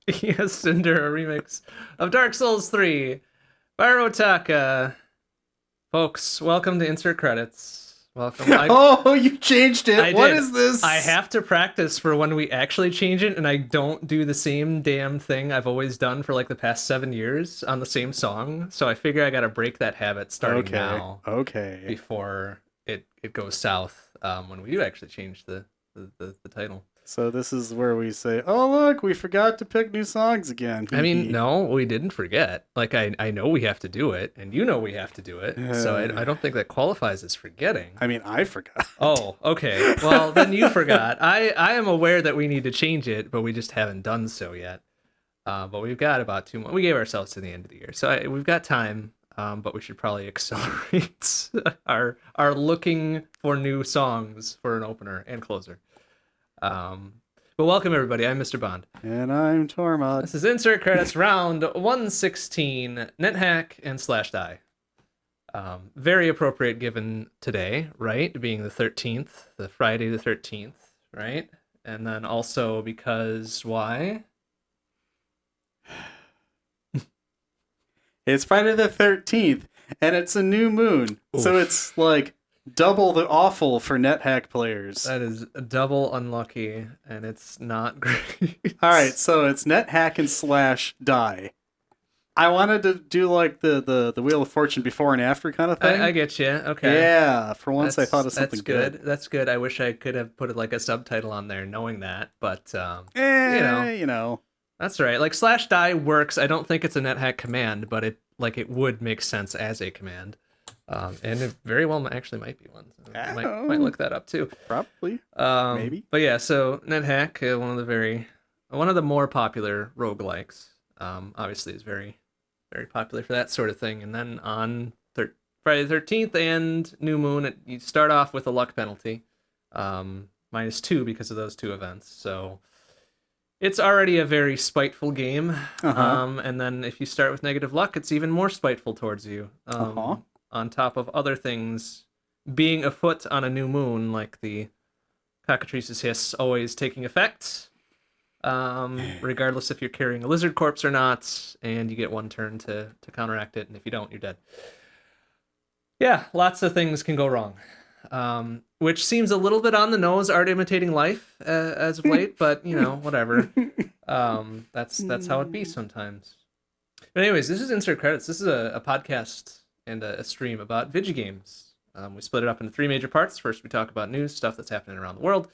Yes, Cinder, a remix of Dark Souls 3. Barotaka. Folks, welcome to Insert Credits. Welcome. Oh, you changed I it. What did. is I this? have to practice for when we actually change it, and I don't do the same damn thing I've always done for like the past 7 years on the same song. So I figure I gotta break that habit starting Okay. now Okay. before it goes south when we do actually change the title. So this is where we say, "Oh, look, we forgot to pick new songs again." I Hee mean, hee. no, we didn't forget. Like, I know we have to do it, and you know we have to do it. So I don't think that qualifies as forgetting. I mean, I forgot. Oh, okay. Well, then you forgot. I am aware that we need to change it, but we just haven't done so yet. But we've got about 2 months. We gave ourselves to the end of the year, so we've got time. But we should probably accelerate our looking for new songs for an opener and closer. Um, but welcome everybody. I'm MrBond. And I'm Tormod. This is Insert Credits round 116, Nethack and Slash Die. Very appropriate given today, right? Being the 13th, the Friday the 13th, right? And then also because why? It's Friday the 13th, and it's a new moon. So Oof. it's like double the awful for NetHack players. That is double unlucky, and it's not great. All right, so it's NetHack and slash die. I wanted to do like the Wheel of Fortune before and after kind of thing. I get you. Okay. Yeah, for once I thought of something That's good. That's good. I wish I could have put like a subtitle on there knowing that, but you know, You know. that's right. Like slash die works. I don't think it's a NetHack command, but it would make sense as a command. And it very well actually might be one. So might look that up too. Probably. Maybe. But yeah, so NetHack, one of the more popular roguelikes. Obviously is very very popular for that sort of thing. And then on Friday the 13th and New Moon, you start off with a luck penalty, -2 because of those two events. So it's already a very spiteful game. And then if you start with negative luck, it's even more spiteful towards you. On top of other things being afoot on a new moon, like the Cockatrice's Hiss always taking effect, regardless if you're carrying a lizard corpse or not, and you get one turn to counteract it, and if you don't, you're dead. Yeah, lots of things can go wrong. Which seems a little bit on the nose, art imitating life as of late, but you know, whatever. That's how it be sometimes. But anyways, this is Insert Credits. This is a podcast and a stream about video games. We split it up into 3 major parts. First, we talk about news, stuff that's happening around the world,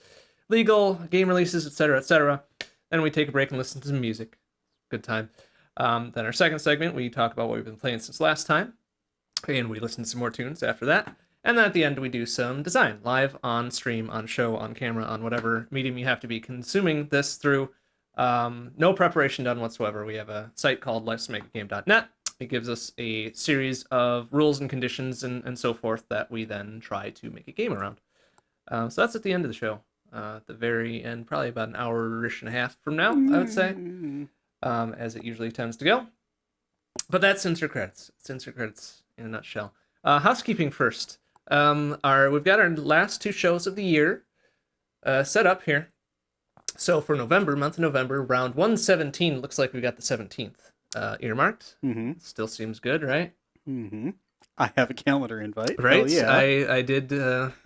legal, game releases, etc., etc. Then we take a break and listen to some music. Good time. Then our second segment, we talk about what we've been playing since last time, and we listen to some more tunes after that. And then at the end, we do some design, live, on stream, on show, on camera, on whatever medium you have to be consuming this through. No preparation done whatsoever. We have a site called letsmakeagame.net. It gives us a series of rules and conditions and so forth that we then try to make a game around. So that's at the end of the show. At the very end, probably about an hour-ish and a half from now, I would say, as it usually tends to go. But that's Insert Credits. It's Insert Credits in a nutshell. Housekeeping first. We've got our last 2 shows of the year set up here. So for November, month of November, round 117, looks like we got the 17th earmarked. Still seems good, right? I have a calendar invite. Right? Yeah. I did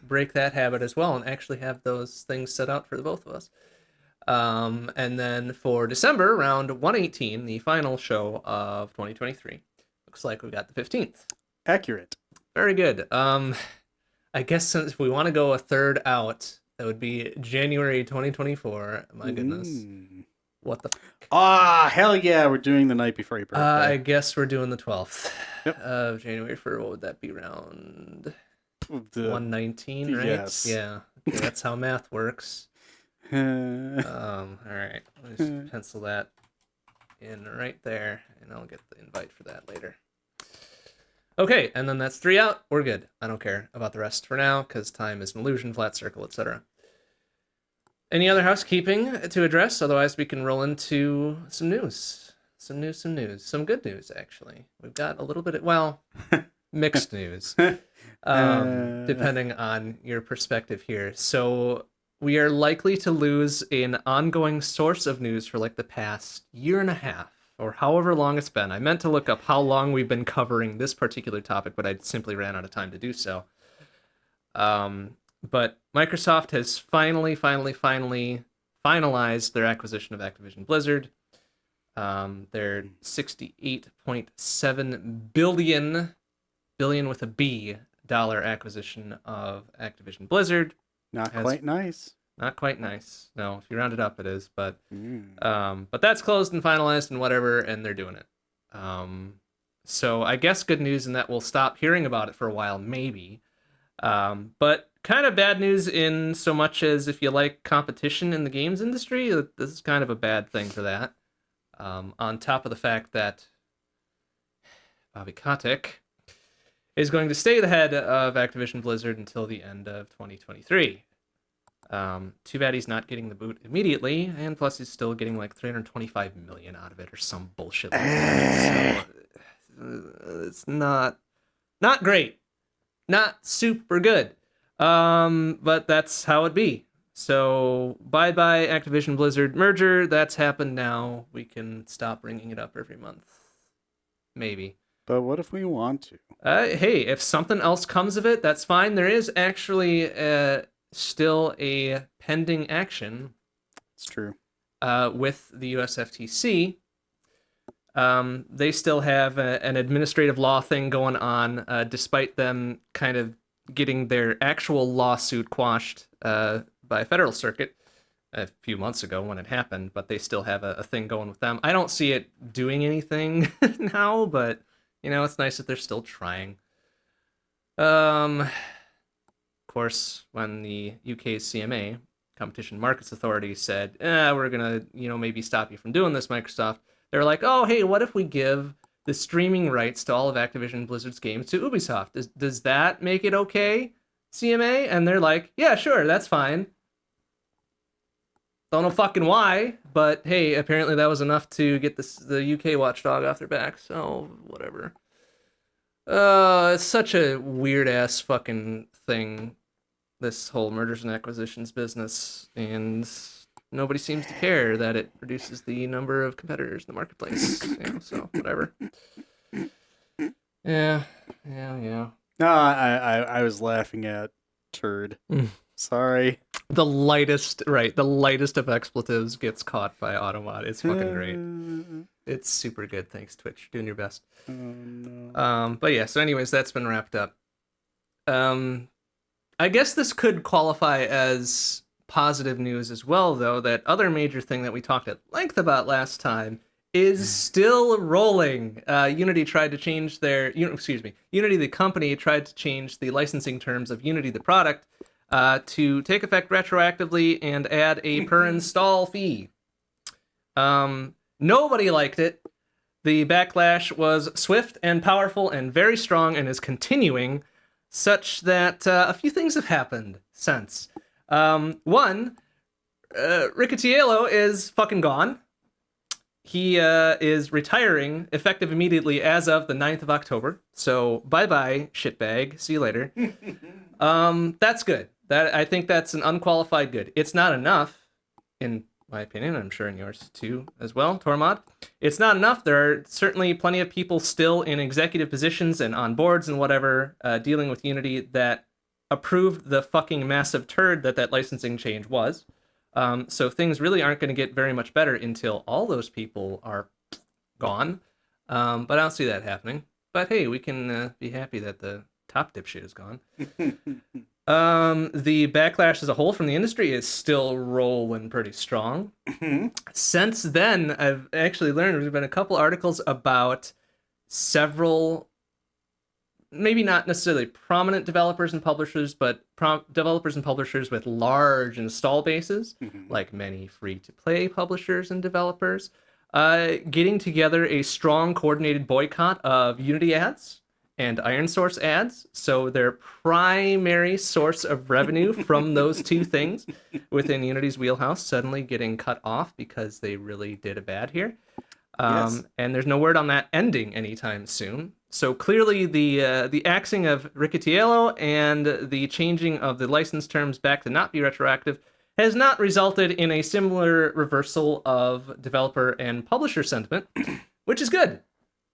break that habit as well and actually have those things set out for the both of us. And then for December, round 118, the final show of 2023, looks like we got the 15th. Accurate. Very good. I guess since we want to go a third out, that would be January 2024. My goodness. What the fuck? Hell yeah, we're doing the night before your birthday. I guess we're doing the 12th Yep. of January for, what would that be, round 119, right? Yes. Yeah. Okay, that's how math works. All right. Let's just pencil that in right there, and I'll get the invite for that later. Okay, and then that's 3 out. We're good. I don't care about the rest for now, because time is an illusion, flat circle, etc. Any other housekeeping to address? Otherwise, we can roll into some news. Some news. Some good news, actually. We've got a little bit of, mixed news. Depending on your perspective here. So we are likely to lose an ongoing source of news for like the past year and a half or however long it's been. I meant to look up how long we've been covering this particular topic, but I simply ran out of time to do so. But Microsoft has finally finalized their acquisition of Activision Blizzard. Their 68.7 billion with a B dollar acquisition of Activision Blizzard. Not quite nice. Not quite nice. No, if you round it up, it is. But that's closed and finalized and whatever, and they're doing it. So I guess good news in that we'll stop hearing about it for a while, maybe. But kind of bad news in so much as if you like competition in the games industry, this is kind of a bad thing for that. On top of the fact that Bobby Kotick is going to stay the head of Activision Blizzard until the end of 2023. Too bad he's not getting the boot immediately, and plus he's still getting like 325 million out of it or some bullshit like that. So it's not great, not super good. But that's how it be. So bye Activision Blizzard merger. That's happened now. We can stop bringing it up every month, maybe. But what if we want to? Hey, if something else comes of it, that's fine. There is actually still a pending action. It's true. With the US FTC. They still have an administrative law thing going on, despite them kind of getting their actual lawsuit quashed by Federal Circuit a few months ago when it happened, but they still have a thing going with them. I don't see it doing anything now, but you know, it's nice that they're still trying. Of course, when the UK's CMA, Competition Markets Authority, said, we're gonna, maybe stop you from doing this, Microsoft, they're like, oh, hey, what if we give the streaming rights to all of Activision Blizzard's games to Ubisoft? Does that make it okay, CMA? And they're like, yeah, sure, that's fine. Don't know fucking why, but hey, apparently that was enough to get the UK watchdog off their back, so whatever. It's such a weird-ass fucking thing, this whole mergers and acquisitions business, and nobody seems to care that it reduces the number of competitors in the marketplace, so whatever. Yeah. No, I was laughing at turd. Sorry. The lightest of expletives gets caught by Automod. It's fucking great. It's super good. Thanks, Twitch. You're doing your best. Oh, no. But yeah, so anyways, that's been wrapped up. I guess this could qualify as positive news as well, though. That other major thing that we talked at length about last time is still rolling. Unity tried to change Unity, the company, tried to change the licensing terms of Unity, the product, to take effect retroactively and add a per install fee. Nobody liked it. The backlash was swift and powerful and very strong and is continuing, such that a few things have happened since. One, Riccitiello is fucking gone. He is retiring effective immediately as of the 9th of October. So bye-bye, shitbag. See you later. That's good. I think that's an unqualified good. It's not enough, in my opinion. I'm sure in yours too as well, Tormod. It's not enough. There are certainly plenty of people still in executive positions and on boards and whatever dealing with Unity that approved the fucking massive turd that licensing change was. So things really aren't going to get very much better until all those people are gone. But I don't see that happening. But hey, we can be happy that the top dipshit is gone. The backlash as a whole from the industry is still rolling pretty strong. Since then, I've actually learned there's been a couple articles about several, maybe not necessarily prominent developers and publishers, but developers and publishers with large install bases, like many free-to-play publishers and developers, getting together a strong coordinated boycott of Unity ads and Iron Source ads, so their primary source of revenue from those two things within Unity's wheelhouse suddenly getting cut off because they really did a bad here. Yes. And there's no word on that ending anytime soon. So clearly the axing of Riccitiello and the changing of the license terms back to not be retroactive has not resulted in a similar reversal of developer and publisher sentiment, which is good.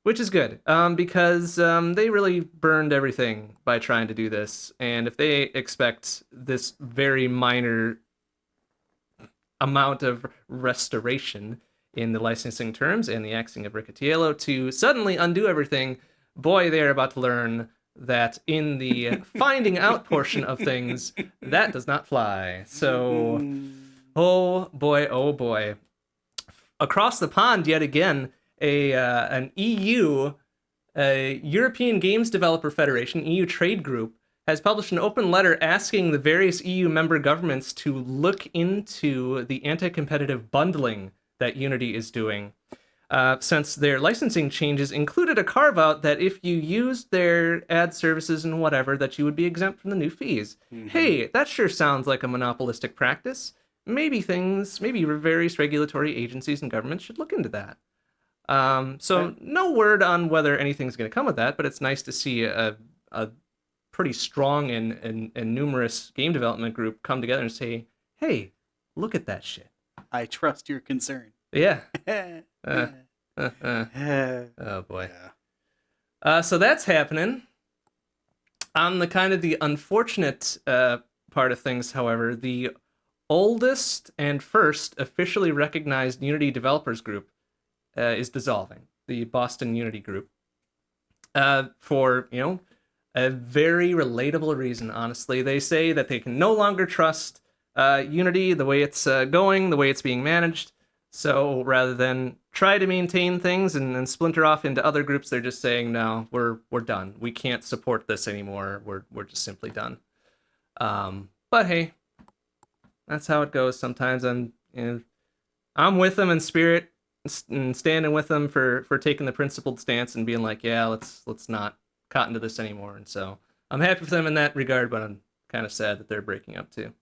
Which is good, because they really burned everything by trying to do this. And if they expect this very minor amount of restoration in the licensing terms and the axing of Riccatiello to suddenly undo everything, boy, they're about to learn that in the finding out portion of things, that does not fly. So, oh boy, oh boy. Across the pond, yet again, an EU, European Games Developer Federation, EU trade group, has published an open letter asking the various EU member governments to look into the anti-competitive bundling that Unity is doing, since their licensing changes included a carve-out that if you used their ad services and whatever, that you would be exempt from the new fees. Mm-hmm. Hey, that sure sounds like a monopolistic practice. Maybe various regulatory agencies and governments should look into that. So no word on whether anything's going to come of that, but it's nice to see a pretty strong and numerous game development group come together and say, hey, look at that shit. I trust your concern. Yeah. Oh boy. Yeah. So that's happening. On the kind of the unfortunate part of things, however, the oldest and first officially recognized Unity developers group is dissolving, the Boston Unity Group, for, a very relatable reason, honestly. They say that they can no longer trust Unity, the way it's going, the way it's being managed. So rather than try to maintain things and splinter off into other groups, they're just saying, no, we're done. We can't support this anymore. We're just simply done. But hey, that's how it goes. Sometimes I'm with them in spirit and standing with them for taking the principled stance and being like, yeah, let's not cotton to this anymore. And so I'm happy for them in that regard, but I'm kind of sad that they're breaking up too.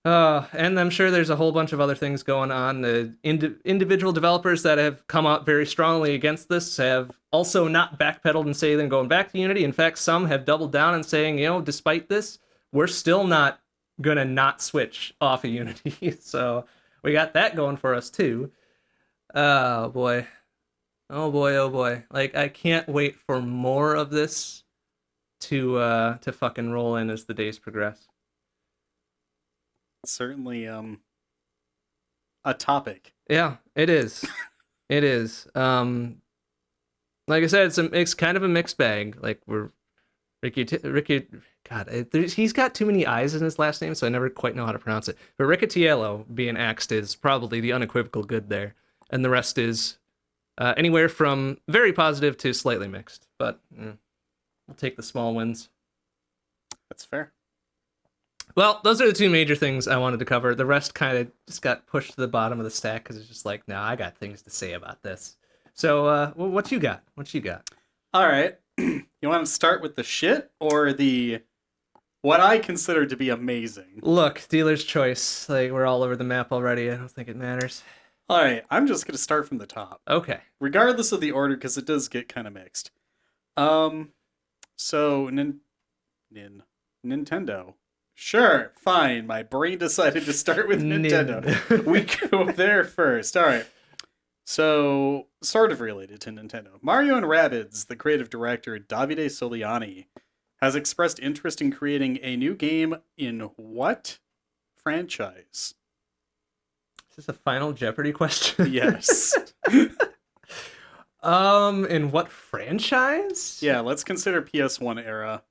And I'm sure there's a whole bunch of other things going on. The individual developers that have come out very strongly against this have also not backpedaled and say they're going back to Unity. In fact, some have doubled down and saying, despite this, we're still not gonna not switch off of Unity. So we got that going for us too. Oh boy. Oh boy, oh boy. Like, I can't wait for more of this to fucking roll in as the days progress. Certainly a topic. Yeah, it is. It is. Like I said, it's kind of a mixed bag. Like, Ricky, God, he's got too many I's in his last name, so I never quite know how to pronounce it. But Riccatiello being axed is probably the unequivocal good there, and the rest is anywhere from very positive to slightly mixed. But we'll take the small wins. That's fair. Well, those are the two major things I wanted to cover. The rest kind of just got pushed to the bottom of the stack because it's just like, nah, I got things to say about this. So, what you got? What you got? All right. You want to start with the shit or the what I consider to be amazing? Look, dealer's choice. Like, we're all over the map already. I don't think it matters. All right. I'm just going to start from the top. Okay. Regardless of the order, because it does get kind of mixed. So, Nintendo. Sure, fine. My brain decided to start with Nintendo. We go there first. All right. So, sort of related to Nintendo. Mario and Rabbids, the creative director, Davide Soliani, has expressed interest in creating a new game in what franchise? Is this a Final Jeopardy question? Yes. In what franchise? Yeah, let's consider PS1 era.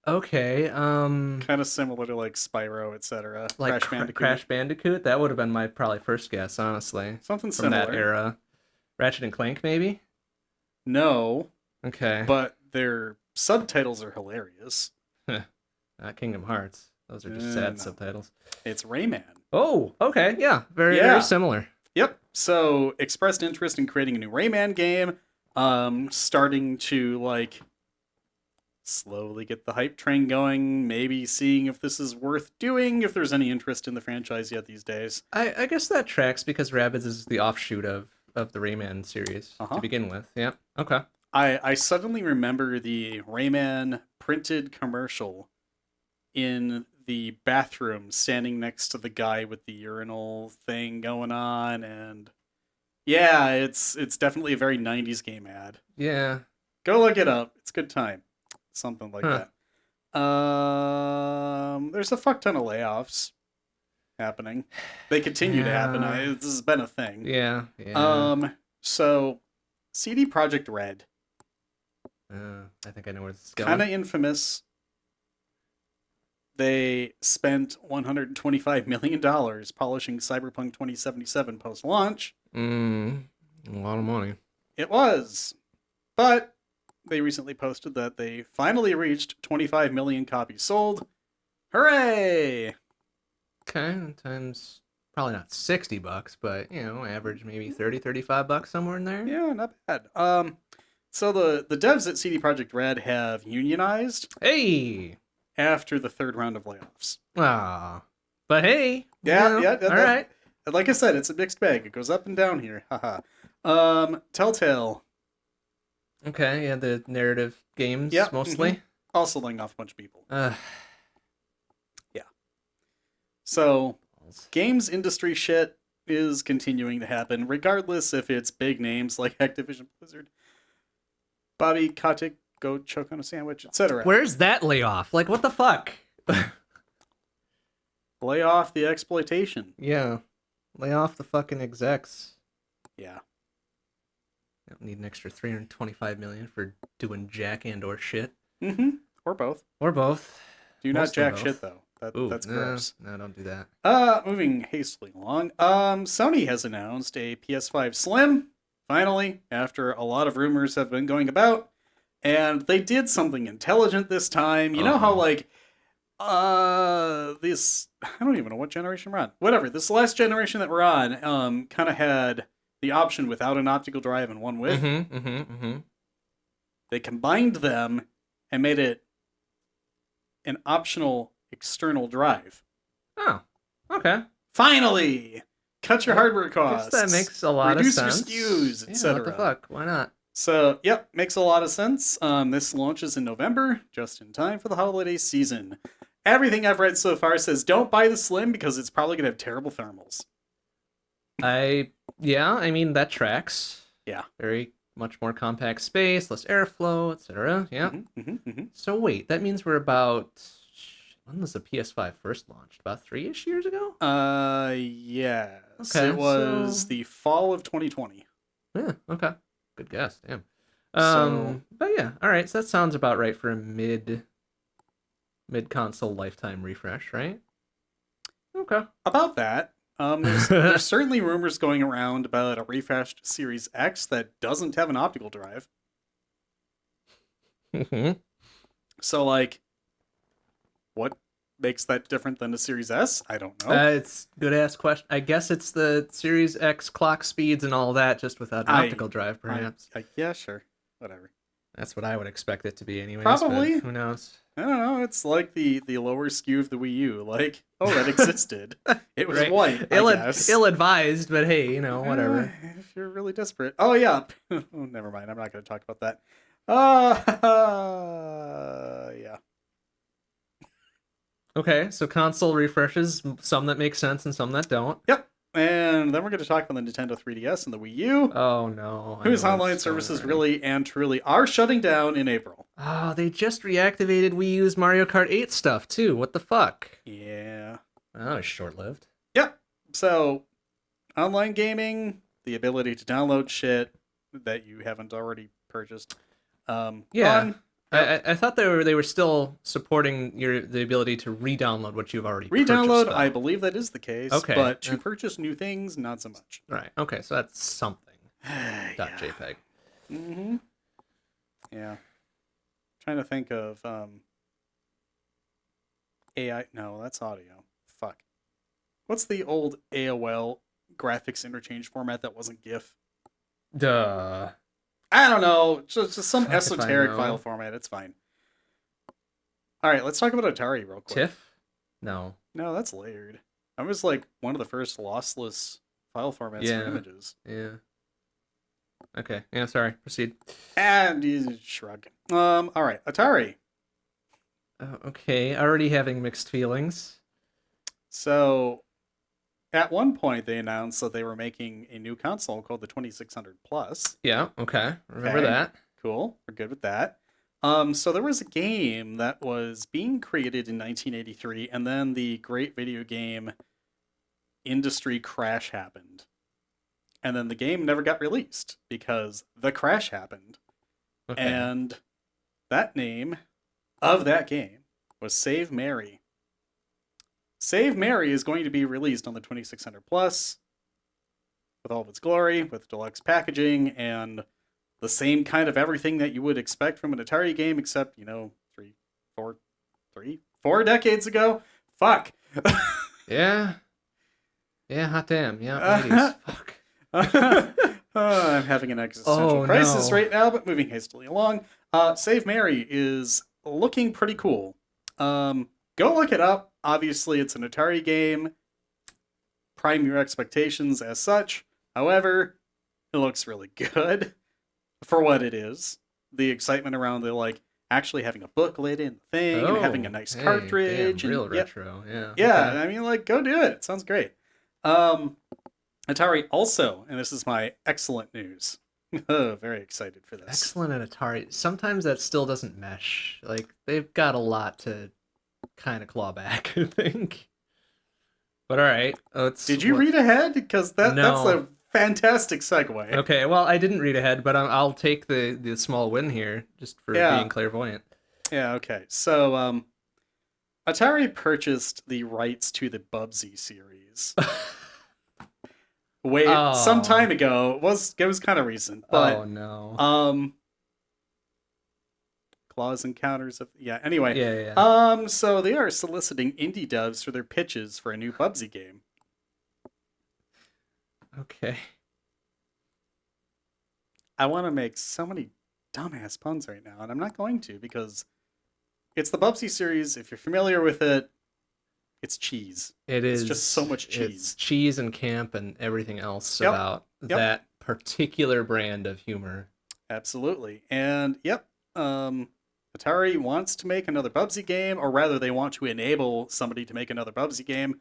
Okay, kind of similar to like Spyro, etc. Like Crash Bandicoot? That would have been my probably first guess, honestly. Something from similar. That era. Ratchet and Clank, maybe? No. Okay. But their subtitles are hilarious. Kingdom Hearts. Those are just sad subtitles. It's Rayman. Oh, okay, yeah. Very similar. Yep. So, expressed interest in creating a new Rayman game. Starting to, like, slowly get the hype train going, maybe seeing if this is worth doing, if there's any interest in the franchise yet these days. I guess that tracks because Rabbids is the offshoot of the Rayman series to begin with. Yeah, okay. I suddenly remember the Rayman printed commercial in the bathroom standing next to the guy with the urinal thing going on, and yeah, it's definitely a very 90s game ad. Yeah. Go look it up. It's a good time. Something like Huh. that. There's a fuck ton of layoffs happening. They continue to happen. Yeah. This has been a thing. Yeah. Yeah. So CD Projekt Red, I think I know where this is going. kind of infamous. They spent $125 million polishing Cyberpunk 2077 post-launch. A lot of money. It was. But they recently posted that they finally reached 25 million copies sold. Hooray! Okay, times probably not $60, but average maybe 30, $35 somewhere in there. Yeah, not bad. So the devs at CD Projekt Red have unionized Hey. after the third round of layoffs. Ah. But hey. Yeah. All right. Like I said, it's a mixed bag. It goes up and down here. Haha. Telltale. Okay. Yeah, the narrative games mostly. Also laying off a bunch of people. Uh. Yeah. So games industry shit is continuing to happen, regardless if it's big names like Activision Blizzard, Bobby Kotick, go choke on a sandwich, etc. Where's that layoff? Like, what the fuck? Lay off the exploitation. Yeah. Lay off the fucking execs. Yeah. Don't need an extra $325 million for doing jack and or shit. Or both. Or both. Do not Mostly jack both. shit though. That's gross. No, don't do that. Moving hastily along. Sony has announced a PS5 Slim, finally, after a lot of rumors have been going about. And they did something intelligent this time. You know how, like, this, I don't even know what generation we're on. Whatever, this last generation that we're on, kind of had the option without an optical drive and one with. They combined them and made it an optional external drive. Oh, okay. Finally! Cut your hardware costs. Guess that makes a lot Reduce of sense. your SKUs, etc. What the fuck? Why not? So, yep, makes a lot of sense. This launches in November, just in time for the holiday season. Everything I've read so far says don't buy the Slim because it's probably going to have terrible thermals. I mean, that tracks. Yeah. Very much more compact space, less airflow, etc. Yeah. So wait, that means we're about... When was the PS5 first launched? About 3-ish years ago? Yes. Okay, It was the fall of 2020. Yeah, okay. Good guess, damn. So- But yeah, alright, so that sounds about right for a mid-console lifetime refresh, right? Okay. About that, there's certainly rumors going around about a refreshed Series X that doesn't have an optical drive. So, like, what makes that different than a Series S? I don't know. It's good ass question. I guess it's the Series X clock speeds and all that, just without an optical drive, perhaps. Yeah, sure. Whatever. That's what I would expect it to be anyways. Probably. But who knows? I don't know. It's like the lower SKU of the Wii U. Like, oh, that existed. It was Right. white, I guess. Ill-advised, but hey, whatever. If you're really desperate. Oh, yeah. Oh, never mind. I'm not going to talk about that. Yeah. Okay, so console refreshes, some that make sense and some that don't. Yep. And then we're going to talk about the Nintendo 3DS and the Wii U. Oh no. Whose online services really and truly are shutting down in April. Oh, they just reactivated Wii U's Mario Kart 8 stuff too. What the fuck? Yeah. Well, that was short-lived. Yep. So, online gaming, the ability to download shit that you haven't already purchased. Yeah. Fun. I thought they were still supporting the ability to re-download what you've already Re-download, purchased, I believe that is the case. Okay. But to purchase new things, not so much. Right. Okay, so that's something. Yeah. .jpg. Yeah. Trying to think of AI. No, that's audio. Fuck. What's the old AOL graphics interchange format that wasn't GIF? Duh. I don't know. Just some Fuck if I esoteric know. file format. It's fine. All right, let's talk about Atari real quick. TIFF? No. No, that's layered. That was like one of the first lossless file formats for images. Yeah. Okay. Yeah, sorry. Proceed. And you shrug. All right, Atari. Okay, already having mixed feelings. So at one point they announced that they were making a new console called the 2600 Plus. Yeah, okay. Remember Okay, that. cool. We're good with that. So there was a game that was being created in 1983, and then the great video game industry crash happened. And then the game never got released because the crash happened. Okay. And that name of that game was Save Mary. Save Mary is going to be released on the 2600 Plus with all of its glory, with deluxe packaging, and the same kind of everything that you would expect from an Atari game, except, 4 decades ago. Fuck. Yeah. Yeah, hot damn. Yeah, 80s. Fuck. I'm having an existential crisis no. right now, but moving hastily along. Save Mary is looking pretty cool. Go look it up. Obviously, it's an Atari game. Prime your expectations as such. However, it looks really good for what it is. The excitement around the actually having a booklet in the thing and having a nice cartridge. Damn, real and, retro. Yeah. Yeah, Okay. I mean, go do it. It sounds great. Atari also, and this is my excellent news. Very excited for this. Excellent at Atari. Sometimes that still doesn't mesh. Like, they've got a lot to kind of claw back, I think. But all right. Did you read ahead? Because that's a fantastic segue. Okay, well, I didn't read ahead, but I'll take the small win here just for being clairvoyant. Yeah, okay. So, Atari purchased the rights to the Bubsy series. Some time ago. It was kind of recent, but oh no. Claws encounters of anyway. Yeah. So they are soliciting indie devs for their pitches for a new Bubsy game. Okay. I want to make so many dumbass puns right now, and I'm not going to because it's the Bubsy series. If you're familiar with it, it's cheese. It's just so much cheese. It's cheese and camp and everything else about that particular brand of humor. Absolutely. And Atari wants to make another Bubsy game, or rather they want to enable somebody to make another Bubsy game.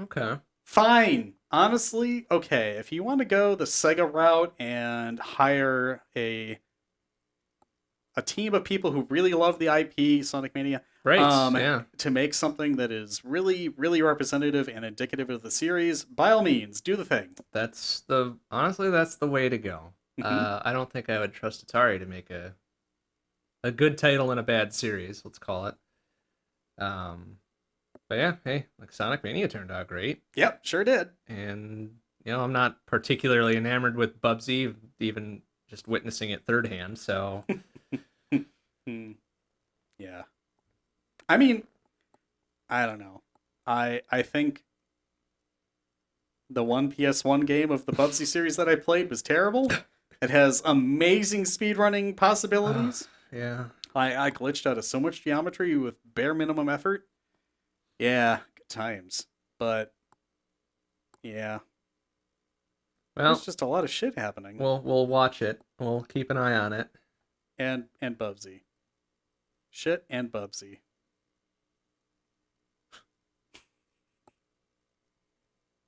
Okay. Fine. Honestly, okay. If you want to go the Sega route and hire a team of people who really love the IP, Sonic Mania, right? To make something that is really, really representative and indicative of the series, by all means, do the thing. Honestly, that's the way to go. Mm-hmm. I don't think I would trust Atari to make a good title in a bad series, let's call it. But yeah, hey, Sonic Mania turned out great. Yep, sure did. And I'm not particularly enamored with Bubsy, even just witnessing it third hand, so yeah. I mean, I don't know. I think the one PS1 game of the Bubsy series that I played was terrible. It has amazing speedrunning possibilities. Yeah. I glitched out of so much geometry with bare minimum effort. Yeah, good times. But yeah. Well, there's just a lot of shit happening. We'll watch it. We'll keep an eye on it. And Bubsy. Shit and Bubsy.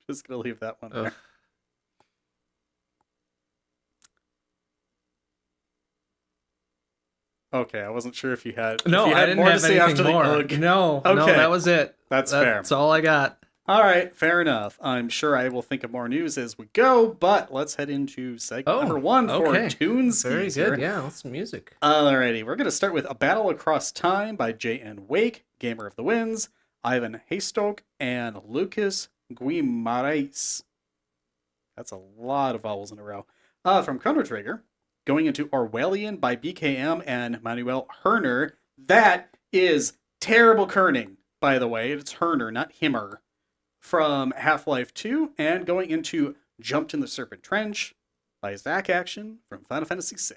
Just gonna leave that one there. Okay, I wasn't sure if you had. No, I didn't have anything more. No, that was it. That's fair. That's all I got. All right, fair enough. I'm sure I will think of more news as we go, but let's head into segment number 1 for Toonskis. Very good, yeah, that's some music. Alrighty, we're going to start with A Battle Across Time by J.N. Wake, Gamer of the Winds, Ivan Haystoke, and Lucas Guimaraes. That's a lot of vowels in a row. From Chrono Trigger, going into Orwellian by BKM and Manuel Herner. That is terrible kerning, by the way. It's Herner, not Himmer. From Half-Life 2, and going into Jumped in the Serpent Trench by Zack Action from Final Fantasy VI.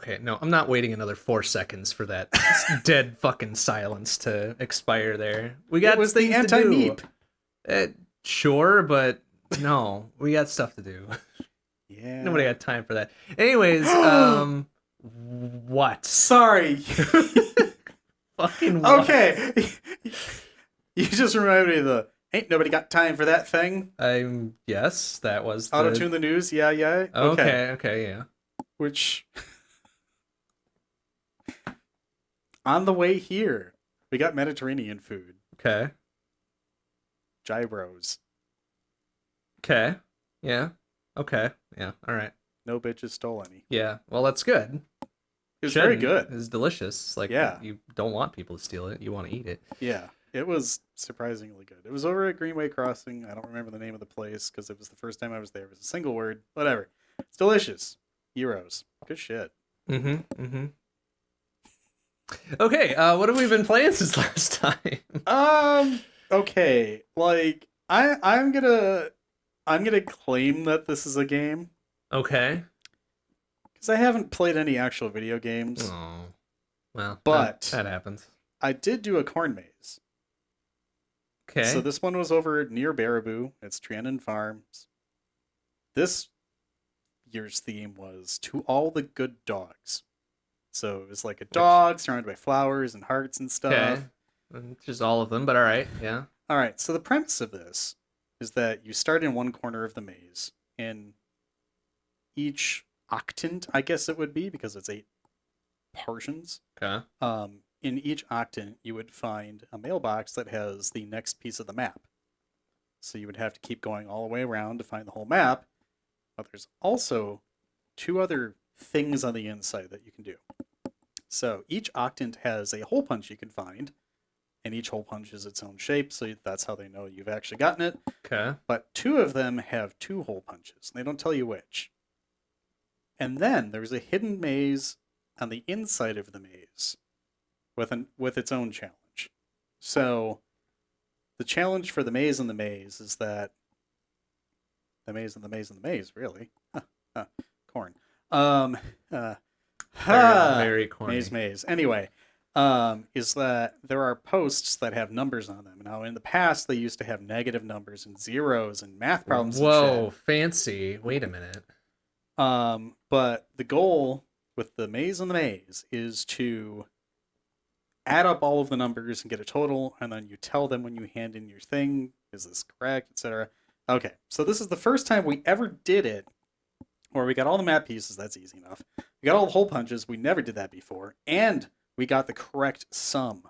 Okay, no, I'm not waiting another 4 seconds for that dead fucking silence to expire there. We got It was the things to do. anti-meep. Sure, but no, we got stuff to do. Yeah. Nobody got time for that. Anyways, what? Sorry. Fucking what? Okay. You just reminded me of the ain't nobody got time for that thing. Yes, that was Auto-tune the news. Yeah, yeah. Okay, yeah. Which on the way here, we got Mediterranean food. Okay. Gyros. Okay. Yeah. Okay. Yeah. All right. No bitches stole any. Yeah. Well, that's good. It was very good. It's delicious. Like, yeah. You don't want people to steal it. You want to eat it. Yeah. It was surprisingly good. It was over at Greenway Crossing. I don't remember the name of the place because it was the first time I was there. It was a single word. Whatever. It's delicious. Euros. Good shit. Okay. What have we been playing since last time? Okay. Like, I'm gonna claim that this is a game. Okay. Because I haven't played any actual video games. Oh. Well, but that happens. I did do a corn maze. Okay. So this one was over near Baraboo. It's Trianon Farms. This year's theme was To All the Good Dogs. So it was like a dog surrounded by flowers and hearts and stuff. Okay. Just all of them, but all right. Yeah. All right. So the premise of this is that you start in one corner of the maze, and each octant, I guess it would be, because it's 8 portions. Okay. In each octant, you would find a mailbox that has the next piece of the map. So you would have to keep going all the way around to find the whole map. But there's also 2 other things on the inside that you can do. So each octant has a hole punch you can find, and each hole punch is its own shape, so that's how they know you've actually gotten it. Okay. But 2 of them have 2 hole punches, and they don't tell you which. And then there's a hidden maze on the inside of the maze with its own challenge. So the challenge for the maze in the maze is that the maze in the maze in the maze, really. Corn. Very corny. Maze. Anyway, is that there are posts that have numbers on them. Now, in the past, they used to have negative numbers and zeros and math problems. Whoa, and shit. fancy. Wait a minute. But the goal with the maze in the maze is to add up all of the numbers and get a total, and then you tell them when you hand in your thing, is this correct, etc. Okay, so this is the first time we ever did it, where we got all the map pieces. That's easy enough. We got all the hole punches. We never did that before, and we got the correct sum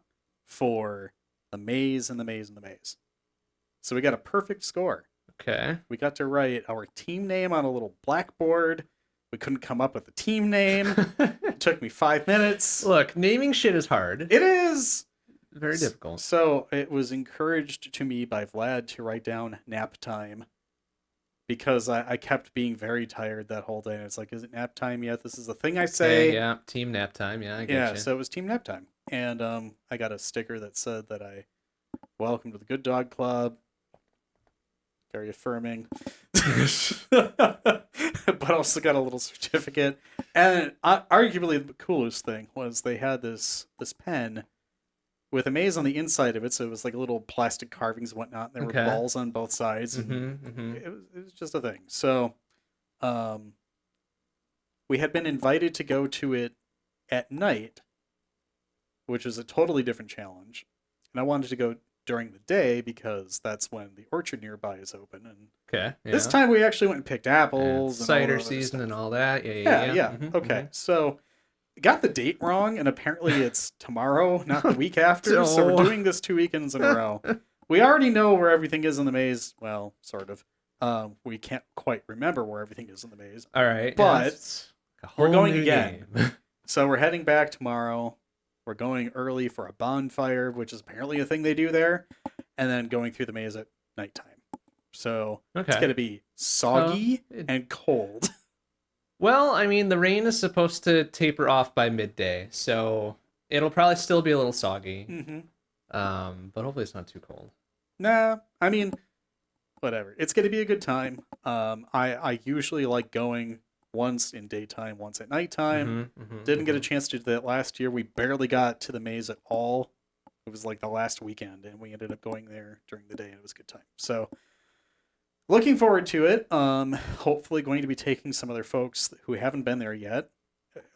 for the maze and the maze and the maze. So we got a perfect score. Okay. We got to write our team name on a little blackboard. We couldn't come up with a team name. It took me 5 minutes. Look, naming shit is hard. It is Very difficult. So it was encouraged to me by Vlad to write down nap time, because I kept being very tired that whole day. And it's like, is it nap time yet? This is the thing I say. Yeah, team nap time. Yeah, I get Yeah, you. so it was team nap time. And I got a sticker that said that I welcome to the Good Dog Club. Very affirming. But also got a little certificate. And arguably the coolest thing was they had this pen with a maze on the inside of it, so it was like little plastic carvings and whatnot. And there were balls on both sides. And it was just a thing. So we had been invited to go to it at night, which was a totally different challenge. And I wanted to go during the day because that's when the orchard nearby is open. And okay. Yeah. this time we actually went and picked apples. And cider season and all that. Yeah. Okay. So got the date wrong, and apparently it's tomorrow, not the week after. So we're doing this 2 weekends in a row. We already know where everything is in the maze. Well, sort of. We can't quite remember where everything is in the maze. All right. But we're going again. Game. So we're heading back tomorrow. We're going early for a bonfire, which is apparently a thing they do there, and then going through the maze at nighttime. So it's going to be soggy and cold. Well, I mean, the rain is supposed to taper off by midday, so it'll probably still be a little soggy. But hopefully it's not too cold. Nah, I mean, whatever. It's going to be a good time. I usually like going once in daytime, once at nighttime. Mm-hmm, Didn't get a chance to do that last year. We barely got to the maze at all. It was like the last weekend, and we ended up going there during the day, and it was a good time. So, looking forward to it. Hopefully, going to be taking some other folks who haven't been there yet,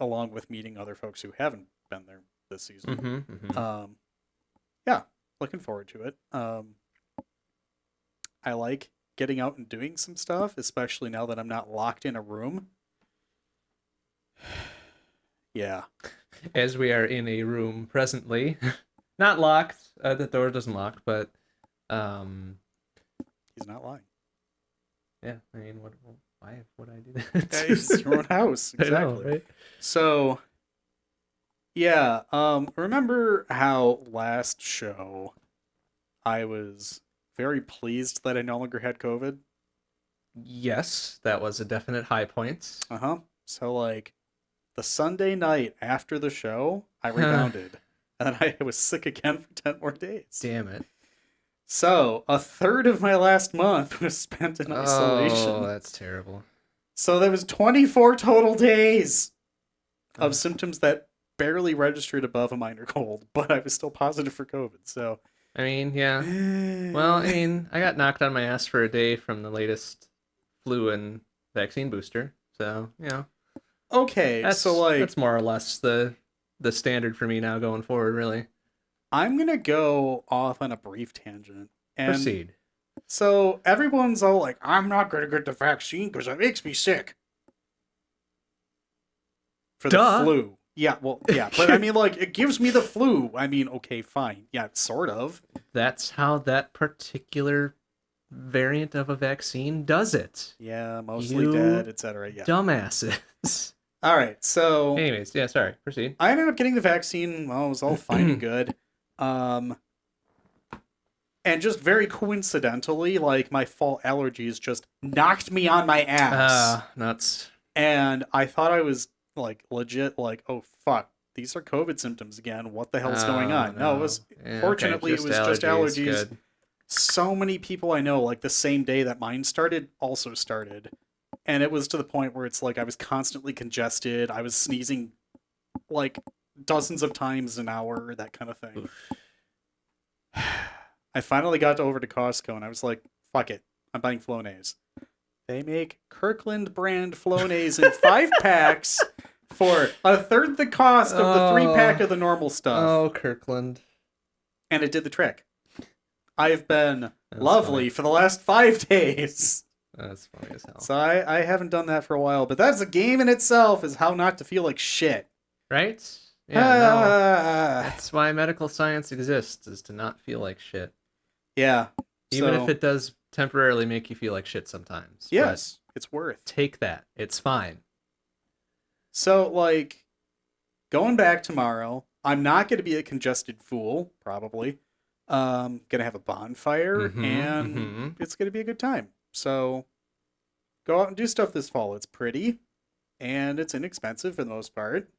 along with meeting other folks who haven't been there this season. Yeah, looking forward to it. I like getting out and doing some stuff, especially now that I'm not locked in a room. Yeah. As we are in a room presently, not locked. The door doesn't lock, but He's not lying. yeah. I mean, why would I do that? Yeah, it's your own house. Exactly. I know, right? So, yeah. Remember how last show I was very pleased that I no longer had COVID? Yes, that was a definite high point. So, like, the Sunday night after the show, I rebounded. And then I was sick again for 10 more days. Damn it. So, a third of my last month was spent in isolation. Oh, that's terrible. So, there was 24 total days of symptoms that barely registered above a minor cold, but I was still positive for COVID. So, I mean, yeah. Well, I mean, I got knocked on my ass for a day from the latest flu and vaccine booster. So, you know. Okay, that's more or less the standard for me now going forward, really. I'm gonna go off on a brief tangent. And proceed. So everyone's all like, I'm not gonna get the vaccine because it makes me sick. For the flu. Yeah, well, yeah. But I mean, like, it gives me the flu. I mean, okay, fine. Yeah, sort of. That's how that particular variant of a vaccine does it. Yeah, mostly dead, etc. Yeah. Dumbasses. All right, so... Anyways, yeah, sorry. Proceed. I ended up getting the vaccine. Well, it was all fine and good. And just very coincidentally, like, my fall allergies just knocked me on my ass. Nuts. And I thought I was, like, legit, like, oh, fuck. These are COVID symptoms again. What the hell's going on? No, it was... fortunately, it was just allergies. Good. So many people I know, like, the same day that mine started, also started. And it was to the point where it's like I was constantly congested. I was sneezing like dozens of times an hour, that kind of thing. I finally got over to Costco and I was like, fuck it. I'm buying Flonase. They make Kirkland brand Flonase in 5-packs for a third the cost of the 3-pack of the normal stuff. Oh, Kirkland. And it did the trick. I've been lovely for the last 5 days. That's funny as hell. So I haven't done that for a while, but that's a game in itself, is how not to feel like shit. Right? Yeah, no. That's why medical science exists, is to not feel like shit. Yeah. Even if it does temporarily make you feel like shit sometimes. Yes, it's worth. Take that. It's fine. So, like, going back tomorrow, I'm not going to be a congested fool, probably. Going to have a bonfire, and it's going to be a good time. So, go out and do stuff this fall. It's pretty, and it's inexpensive for the most part.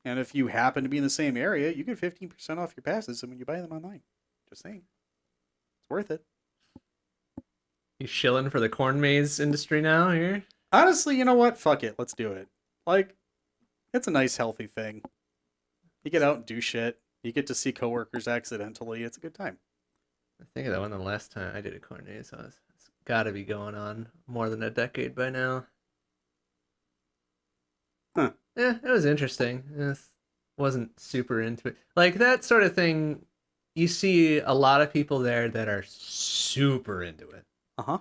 And if you happen to be in the same area, you get 15% off your passes when you buy them online. Just saying. It's worth it. You shilling for the corn maze industry now here? Honestly, you know what? Fuck it. Let's do it. Like, it's a nice, healthy thing. You get out and do shit. You get to see coworkers accidentally. It's a good time. I think of that one the last time I did a corn maze. It's got to be going on more than a decade by now. Huh. Yeah, it was interesting. Wasn't super into it. Like, that sort of thing, you see a lot of people there that are super into it. Uh-huh.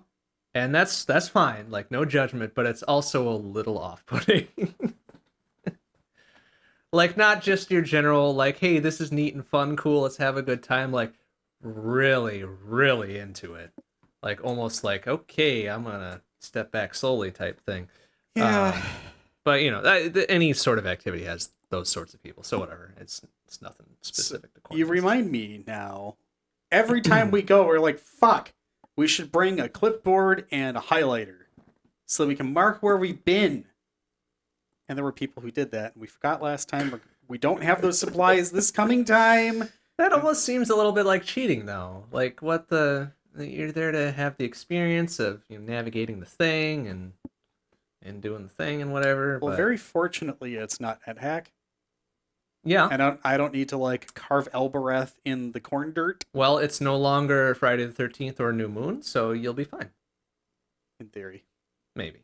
And that's fine. Like, no judgment, but it's also a little off-putting. Like, not just your general, like, hey, this is neat and fun, cool, let's have a good time. Like, really, really into it. Like, almost like, okay, I'm gonna step back slowly type thing. Yeah. But, you know, any sort of activity has those sorts of people. So whatever. It's nothing specific to corn. You remind me now. Every time we go, we're like, fuck, we should bring a clipboard and a highlighter so that we can mark where we've been. And there were people who did that. And we forgot last time. We don't have those supplies this coming time. That almost seems a little bit like cheating, though. Like, you're there to have the experience of, you know, navigating the thing, and and doing the thing and whatever. Well, but very fortunately, it's not Nethack. yeah. And I don't need to like carve Elbereth in the corn dirt. Well, it's no longer Friday the 13th or New Moon, so you'll be fine. In theory. Maybe.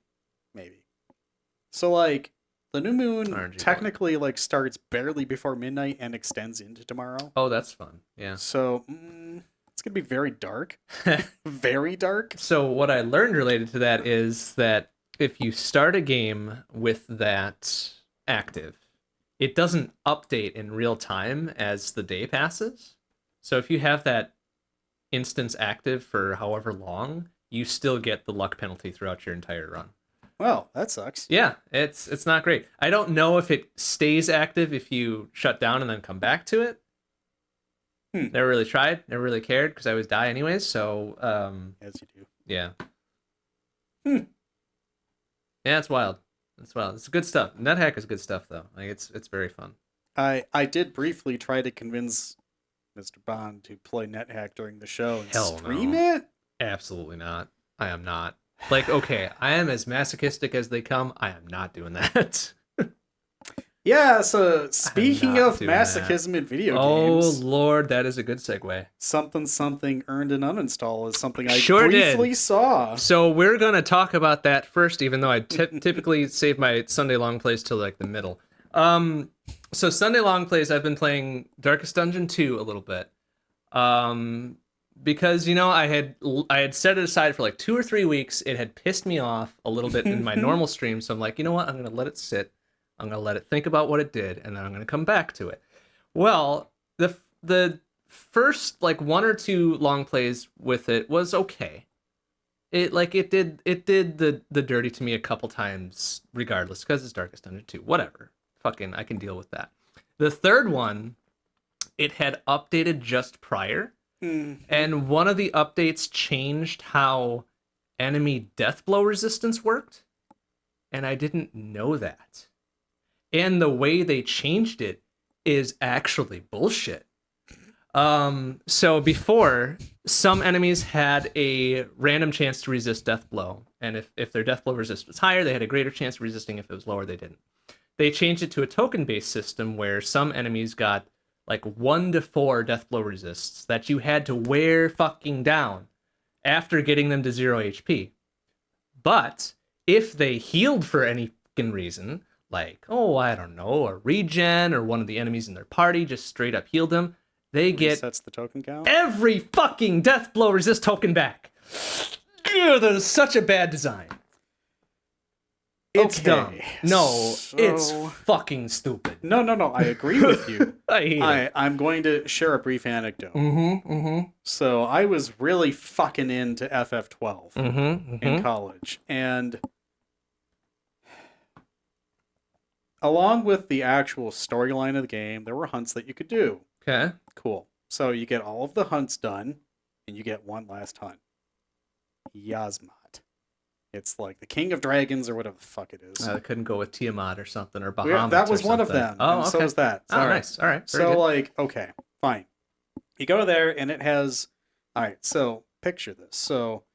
So like the new moon RNG technically like starts barely before midnight and extends into tomorrow. Oh, that's fun. Yeah. So it's gonna be very dark. Very dark. So what I learned related to that is that if you start a game with that active, it doesn't update in real time as the day passes. So if you have that instance active for however long, you still get the luck penalty throughout your entire run. Well, that sucks. Yeah, it's not great. I don't know if it stays active if you shut down and then come back to it. Never really tried, never really cared because I always die anyways. So as you do. Yeah. Yeah, it's wild. It's wild. It's good stuff. Nethack is good stuff though. Like it's very fun. I did briefly try to convince MrBond to play Nethack during the show and Hell stream no. it. Absolutely not. I am not. Like, okay, I am as masochistic as they come. I am not doing that. Yeah, so speaking of doing masochism in video Oh games, Lord, that is a good segue. something earned an uninstall is something I Sure briefly did. saw. So we're gonna talk about that first, even though I typically save my Sunday long plays till like the middle. So Sunday long plays, I've been playing Darkest Dungeon 2 a little bit. Because you know I had set it aside for like 2 or 3 weeks. It had pissed me off a little bit in my normal stream, so I'm like, you know what? I'm gonna let it sit. I'm gonna let it think about what it did, and then I'm gonna come back to it. Well, the first like 1 or 2 long plays with it was okay. It did the dirty to me a couple times, regardless, because it's Darkest Dungeon 2. Whatever, fucking, I can deal with that. The third one, it had updated just prior. And one of the updates changed how enemy death blow resistance worked. And I didn't know that. And the way they changed it is actually bullshit. So before, some enemies had a random chance to resist death blow. And if their death blow resist was higher, they had a greater chance of resisting. If it was lower, they didn't. They changed it to a token-based system where some enemies got like 1 to 4 death blow resists that you had to wear fucking down after getting them to 0 HP. But if they healed for any fucking reason, like, oh, I don't know, a regen or one of the enemies in their party just straight up healed them, they get Resets the token count. every fucking death blow resist token back. Ugh, that is such a bad design. It's dumb. No, it's fucking stupid. No, I agree with you. I hate it. I'm going to share a brief anecdote. Mm-hmm. So I was really fucking into FF12 in college. And along with the actual storyline of the game, there were hunts that you could do. Okay. Cool. So you get all of the hunts done, and you get one last hunt. Yasmat. It's like the King of Dragons or whatever the fuck it is. I couldn't go with Tiamat or something or Bahamut. That was or one of something. them. Oh, and okay. so was that. Oh, nice. All right. Very So, good. like, okay, fine. You go there, and it has... All right, so picture this. So,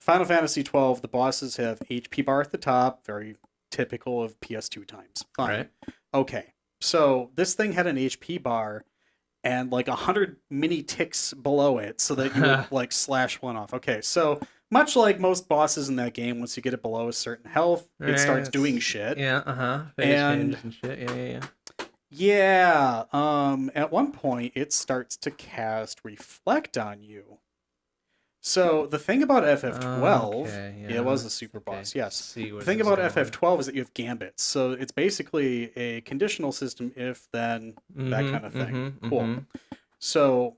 Final Fantasy 12, the bosses have HP bar at the top, very typical of PS2 times. Fine. Right. Okay, so this thing had an HP bar and like 100 mini ticks below it so that you would like slash one off. Okay, so much like most bosses in that game, once you get it below a certain health, it starts doing shit. Yeah, And shit. Yeah. yeah, at one point it starts to cast Reflect on you. So the thing about FF12, it was a super boss, yes. The thing about FF12 is that you have gambits. So it's basically a conditional system, if, then, that kind of thing. Cool. So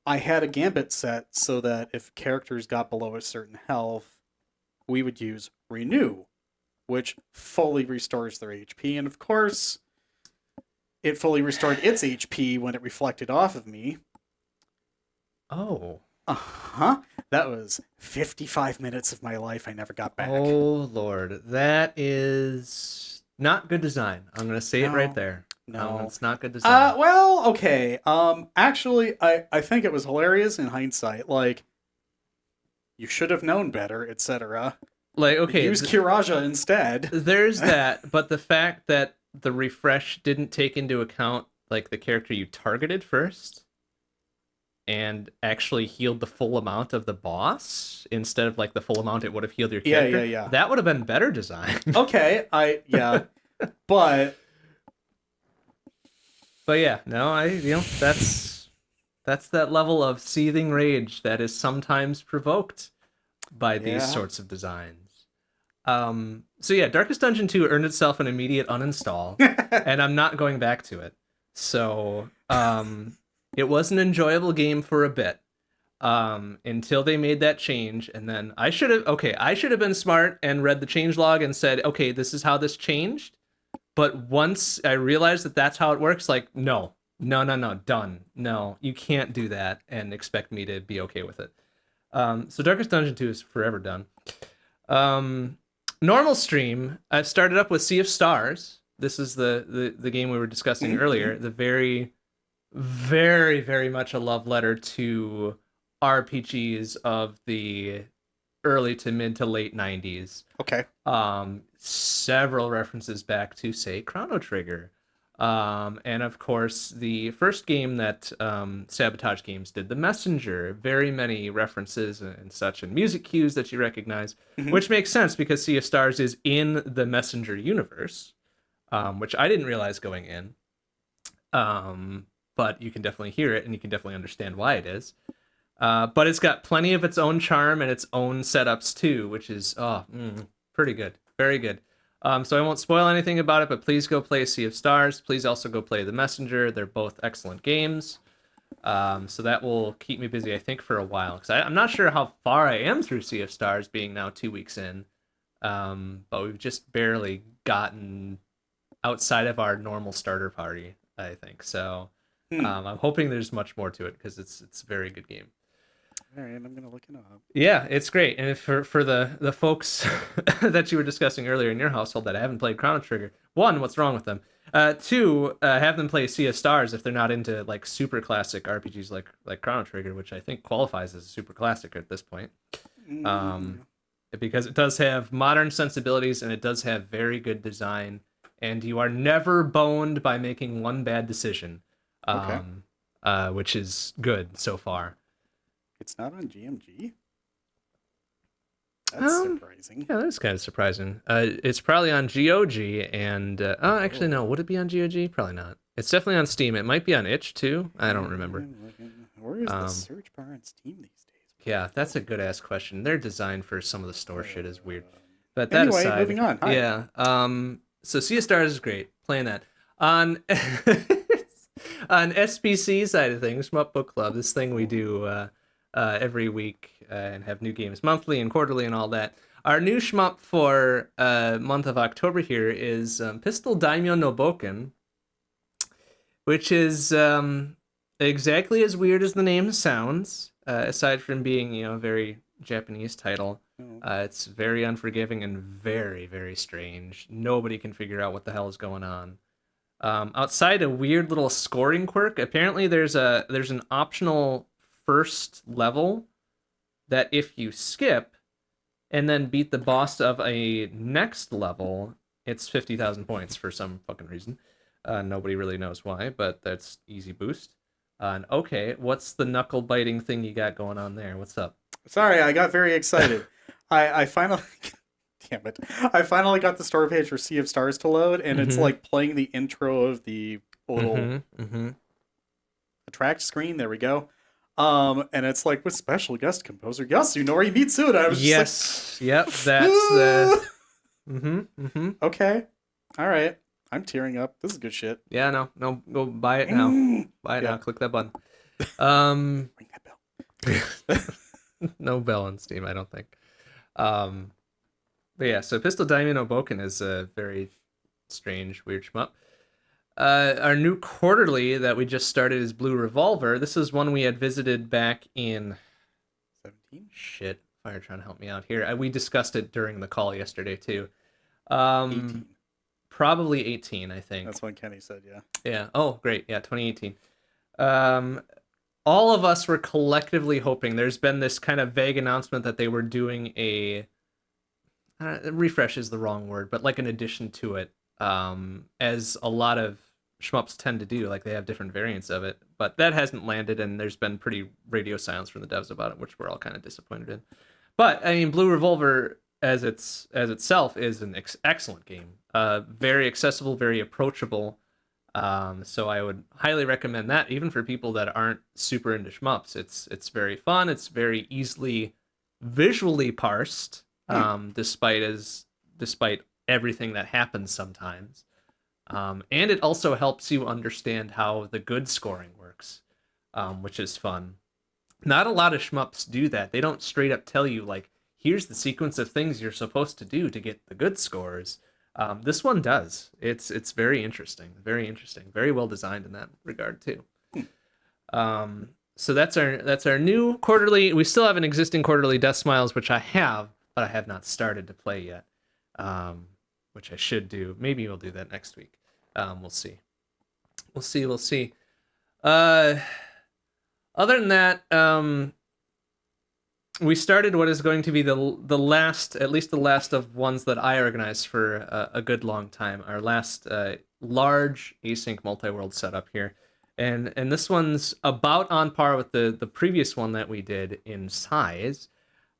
I had a gambit set so that if characters got below a certain health, we would use Renew, which fully restores their HP. And of course, it fully restored its HP when it reflected off of me. Oh. That was 55 minutes of my life I never got back. Oh, Lord. That is not good design. I'm going to say it right there. No. It's not good design. Well, okay. Actually, I think it was hilarious in hindsight. Like, you should have known better, etc. Like, okay, Use Kiraja instead. there's that, but the fact that the refresh didn't take into account like the character you targeted first and actually healed the full amount of the boss instead of like the full amount it would have healed your character. Yeah. That would have been better design. Okay, but yeah, no, that's that level of seething rage that is sometimes provoked by these sorts of designs. So yeah, Darkest Dungeon 2 earned itself an immediate uninstall, and I'm not going back to it. So, it was an enjoyable game for a bit, until they made that change, and then I should have been smart and read the changelog and said, okay, this is how this changed. But once I realized that that's how it works, like, no, done. No, you can't do that and expect me to be okay with it. So Darkest Dungeon 2 is forever done. Normal stream, I've started up with Sea of Stars. This is the game we were discussing earlier. The very, very, very much a love letter to RPGs of the early to mid to late 90s. Okay. Several references back to, say, Chrono Trigger. And of course, the first game that Sabotage Games did, The Messenger, very many references and such, and music cues that you recognize, which makes sense because Sea of Stars is in the Messenger universe, which I didn't realize going in. But you can definitely hear it, and you can definitely understand why it is. But it's got plenty of its own charm and its own setups too, which is pretty good, very good. So I won't spoil anything about it, but please go play Sea of Stars. Please also go play The Messenger. They're both excellent games. So that will keep me busy, I think, for a while. Because I'm not sure how far I am through Sea of Stars, being now 2 weeks in. But we've just barely gotten outside of our normal starter party, I think. So I'm hoping there's much more to it, because it's a very good game. All right, I'm gonna look it up. Yeah, it's great. And for the folks that you were discussing earlier in your household that haven't played Chrono Trigger, one, what's wrong with them? Two, have them play Sea of Stars if they're not into like super classic RPGs like Chrono Trigger, which I think qualifies as a super classic at this point. Because it does have modern sensibilities and it does have very good design, and you are never boned by making one bad decision, which is good so far. It's not on GMG? That's surprising. Yeah, that's kind of surprising. It's probably on GOG, and actually, no. Would it be on GOG? Probably not. It's definitely on Steam. It might be on itch too. I don't remember. Where is the search bar on Steam these days? Yeah, that's a good ass question. Their design for some of the store shit is weird. But that anyway, aside, moving on. Hi. Yeah. So Sea of Stars is great. Playing that on on SBC side of things, Shmup Book Club. This thing we do. Every week and have new games monthly and quarterly and all that. Our new shmup for month of October here is Pistol Daimyo no Boken, which is exactly as weird as the name sounds, aside from being, a very Japanese title. It's very unforgiving and very, very strange. Nobody can figure out what the hell is going on. Outside a weird little scoring quirk, apparently there's an optional first level that if you skip and then beat the boss of a next level, it's 50,000 points for some fucking reason. Nobody really knows why, but that's easy boost. And okay, what's the knuckle biting thing you got going on there? What's up? Sorry, I got very excited. I finally damn it. I finally got the store page for Sea of Stars to load, and it's like playing the intro of the little attract screen. There we go. And it's like with special guest composer Yasunori Mitsuda. I was just like, yep, that's the. Okay, all right. I'm tearing up. This is good shit. Yeah, no, go buy it now. Buy it now. Click that button. Ring that bell. No bell on Steam, I don't think. But yeah, so Pistol Daimyo no Boken is a very strange, weird shmup. Our new quarterly that we just started is Blue Revolver. This is one we had visited back in 17. Shit, Fire trying to help me out here. We discussed it during the call yesterday too. 18. Probably 18, I think. That's what Kenny said. Yeah. Yeah. Oh, great. Yeah, 2018. all of us were collectively hoping. There's been this kind of vague announcement that they were doing a refresh is the wrong word, but like an addition to it, as a lot of shmups tend to do. Like they have different variants of it, but that hasn't landed, and there's been pretty radio silence from the devs about it, which we're all kind of disappointed in. But I mean, Blue Revolver as itself is an excellent game. Very accessible, very approachable. So I would highly recommend that, even for people that aren't super into shmups. It's very fun. It's very easily visually parsed, despite everything that happens sometimes. And it also helps you understand how the good scoring works, which is fun. Not a lot of shmups do that. They don't straight up tell you, like, here's the sequence of things you're supposed to do to get the good scores. This one does. It's very interesting, very well designed in that regard too. So that's our new quarterly. We still have an existing quarterly Death Smiles, which I have, but I have not started to play yet. Which I should do. Maybe we'll do that next week. We'll see. We'll see. Other than that, we started what is going to be the last, at least the last of ones that I organized for a good long time. Our last large async multi-world setup here, and this one's about on par with the previous one that we did in size,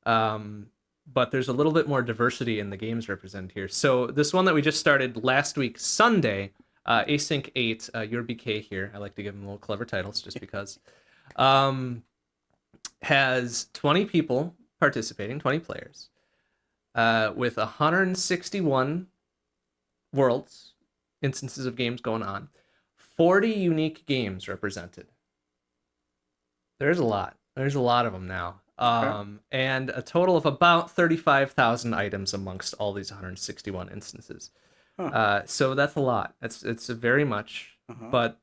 but there's a little bit more diversity in the games represented here. So this one that we just started last week Sunday, Async 8, Your BK here. I like to give them little clever titles just because. Has 20 people participating, 20 players, with 161 worlds, instances of games going on, 40 unique games represented. There's a lot. There's a lot of them now. And a total of about 35,000 items amongst all these 161 instances. So that's a lot. It's very much, but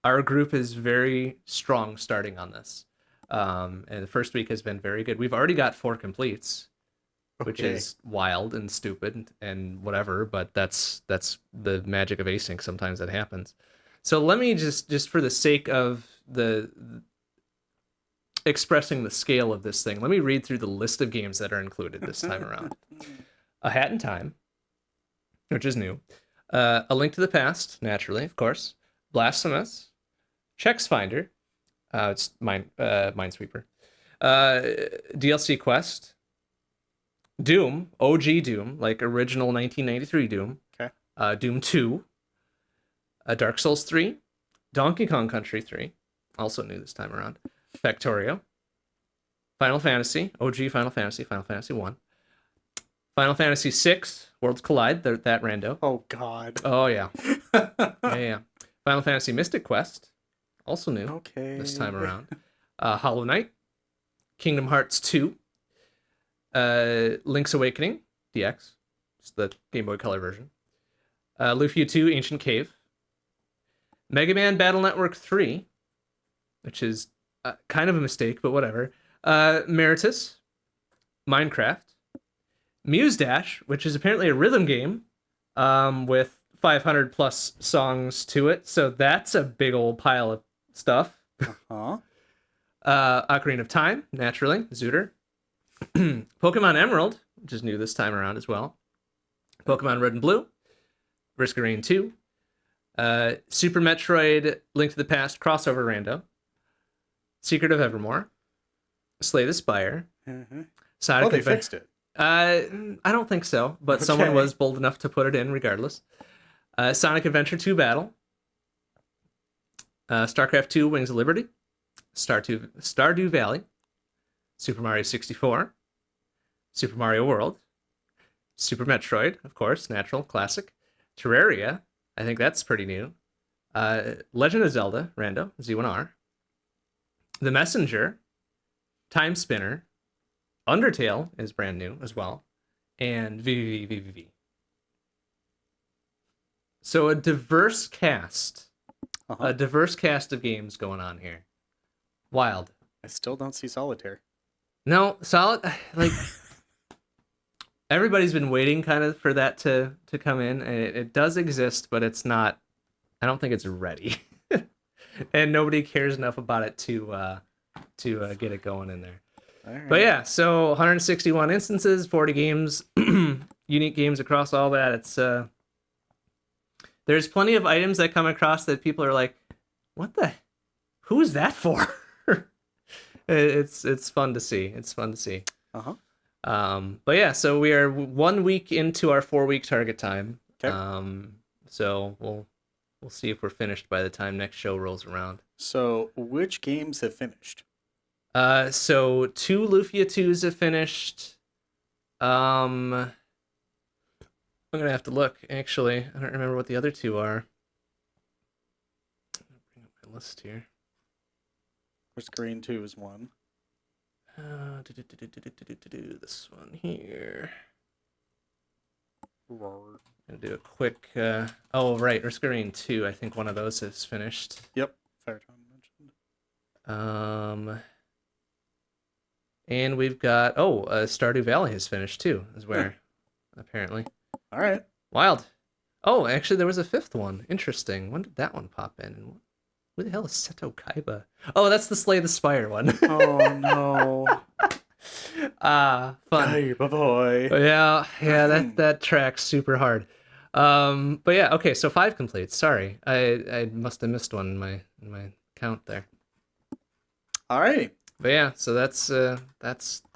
our group is very strong starting on this. And the first week has been very good. We've already got 4 completes, which is wild and stupid and whatever, but that's the magic of async. Sometimes that happens. So let me just for the sake of the expressing the scale of this thing, let me read through the list of games that are included this time around. A Hat in Time, which is new. A Link to the Past, naturally, of course. Blasphemous. Chex Finder. It's Minesweeper. DLC Quest. Doom. OG Doom, like original 1993 Doom. Okay. Doom 2. Dark Souls 3. Donkey Kong Country 3. Also new this time around. Factorio. Final Fantasy. OG Final Fantasy. Final Fantasy 1. Final Fantasy 6. Worlds Collide. That rando. Oh, God. Oh, yeah. Yeah. Final Fantasy Mystic Quest. Also new this time around. Hollow Knight, Kingdom Hearts 2, Link's Awakening, DX, it's the Game Boy Color version. Lufia 2, Ancient Cave, Mega Man Battle Network 3, which is kind of a mistake, but whatever. Meritus, Minecraft, Muse Dash, which is apparently a rhythm game with 500 plus songs to it, so that's a big old pile of stuff. Ocarina of Time, naturally, Zooter. Pokemon Emerald, which is new this time around as well. Pokemon Red and Blue, Risk of Rain 2, Super Metroid Link to the Past crossover rando, Secret of Evermore, Slay the Spire, Sonic they fixed it. I don't think so, but someone was bold enough to put it in regardless. Sonic Adventure 2 Battle, StarCraft 2 Wings of Liberty, Stardew Valley, Super Mario 64, Super Mario World, Super Metroid, of course, natural, classic, Terraria, I think that's pretty new, Legend of Zelda, rando, Z1R, The Messenger, Time Spinner, Undertale is brand new as well, and VVVVV. So a diverse cast. A diverse cast of games going on here. Wild. I still don't see Solitaire. No, like everybody's been waiting kind of for that to come in. It does exist, but it's not, I don't think it's ready. and nobody cares enough about it to get it going in there. All right. But yeah, so 161 instances, 40 games, unique games across all that. It's there's plenty of items that come across that people are like, "What the? Who is that for?" It's fun to see. It's fun to see. Uh-huh. But yeah, so we are 1 week into our 4 week target time. Okay. So we'll see if we're finished by the time next show rolls around. So which games have finished? So 2 Lufia 2s have finished. I'm gonna have to look. Actually, I don't remember what the other 2 are. Bring up my list here. Risk Green 2 is one. This one here. Roar. Gonna do a quick. Oh right, Risk Green 2. I think one of those is finished. Yep. Fireton mentioned. And we've got Stardew Valley has finished too, is where apparently. All right. Wild. Oh, actually, there was a 5th one. Interesting. When did that one pop in? And who the hell is Seto Kaiba? Oh, that's the Slay the Spire one. Oh no. Fun. Kaiba boy. Yeah, that tracks super hard. But yeah, okay, so 5 completes. Sorry, I must have missed one in my count there. All right. But yeah, so that's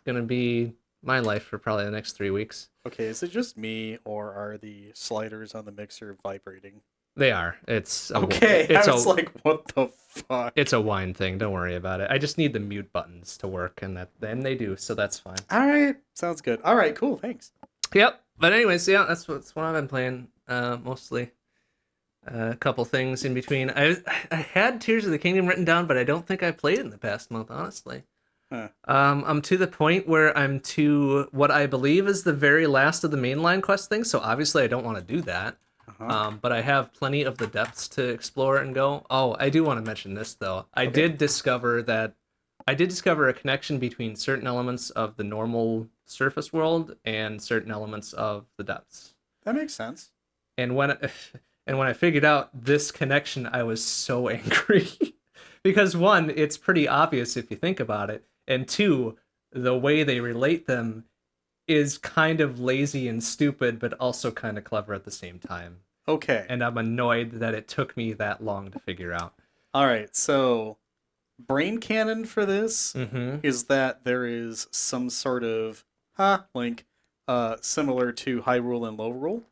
gonna be my life for probably the next 3 weeks. Okay, is it just me, or are the sliders on the mixer vibrating? They are. It's okay. I was like, what the fuck? It's a wine thing. Don't worry about it. I just need the mute buttons to work, and then they do. So that's fine. All right, sounds good. All right, cool. Thanks. Yep. But anyways, yeah, that's what I've been playing. Mostly. A couple things in between. I had Tears of the Kingdom written down, but I don't think I played it in the past month, honestly. Huh. I'm to the point where I'm to what I believe is the very last of the mainline quest things. So obviously, I don't want to do that. Uh-huh. But I have plenty of the depths to explore and go. Oh, I do want to mention this though. I did discover a connection between certain elements of the normal surface world and certain elements of the depths. That makes sense. And when I figured out this connection, I was so angry because 1, it's pretty obvious if you think about it, and 2, the way they relate them is kind of lazy and stupid, but also kind of clever at the same time. Okay. And I'm annoyed that it took me that long to figure out. All right, so brain canon for this is that there is some sort of link similar to Hyrule and Lowrule.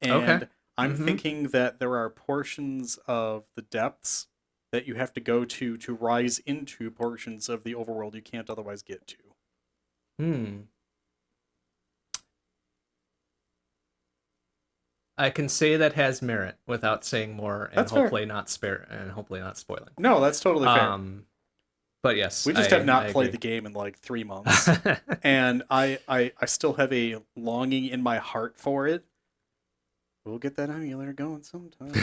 And I'm thinking that there are portions of the depths that you have to go to rise into portions of the overworld you can't otherwise get to. I can say that has merit without saying more, and That's hopefully not spoiling. No, that's totally fair. But yes, we just have not played the game in like 3 months, and I still have a longing in my heart for it. We'll get that emulator going sometime.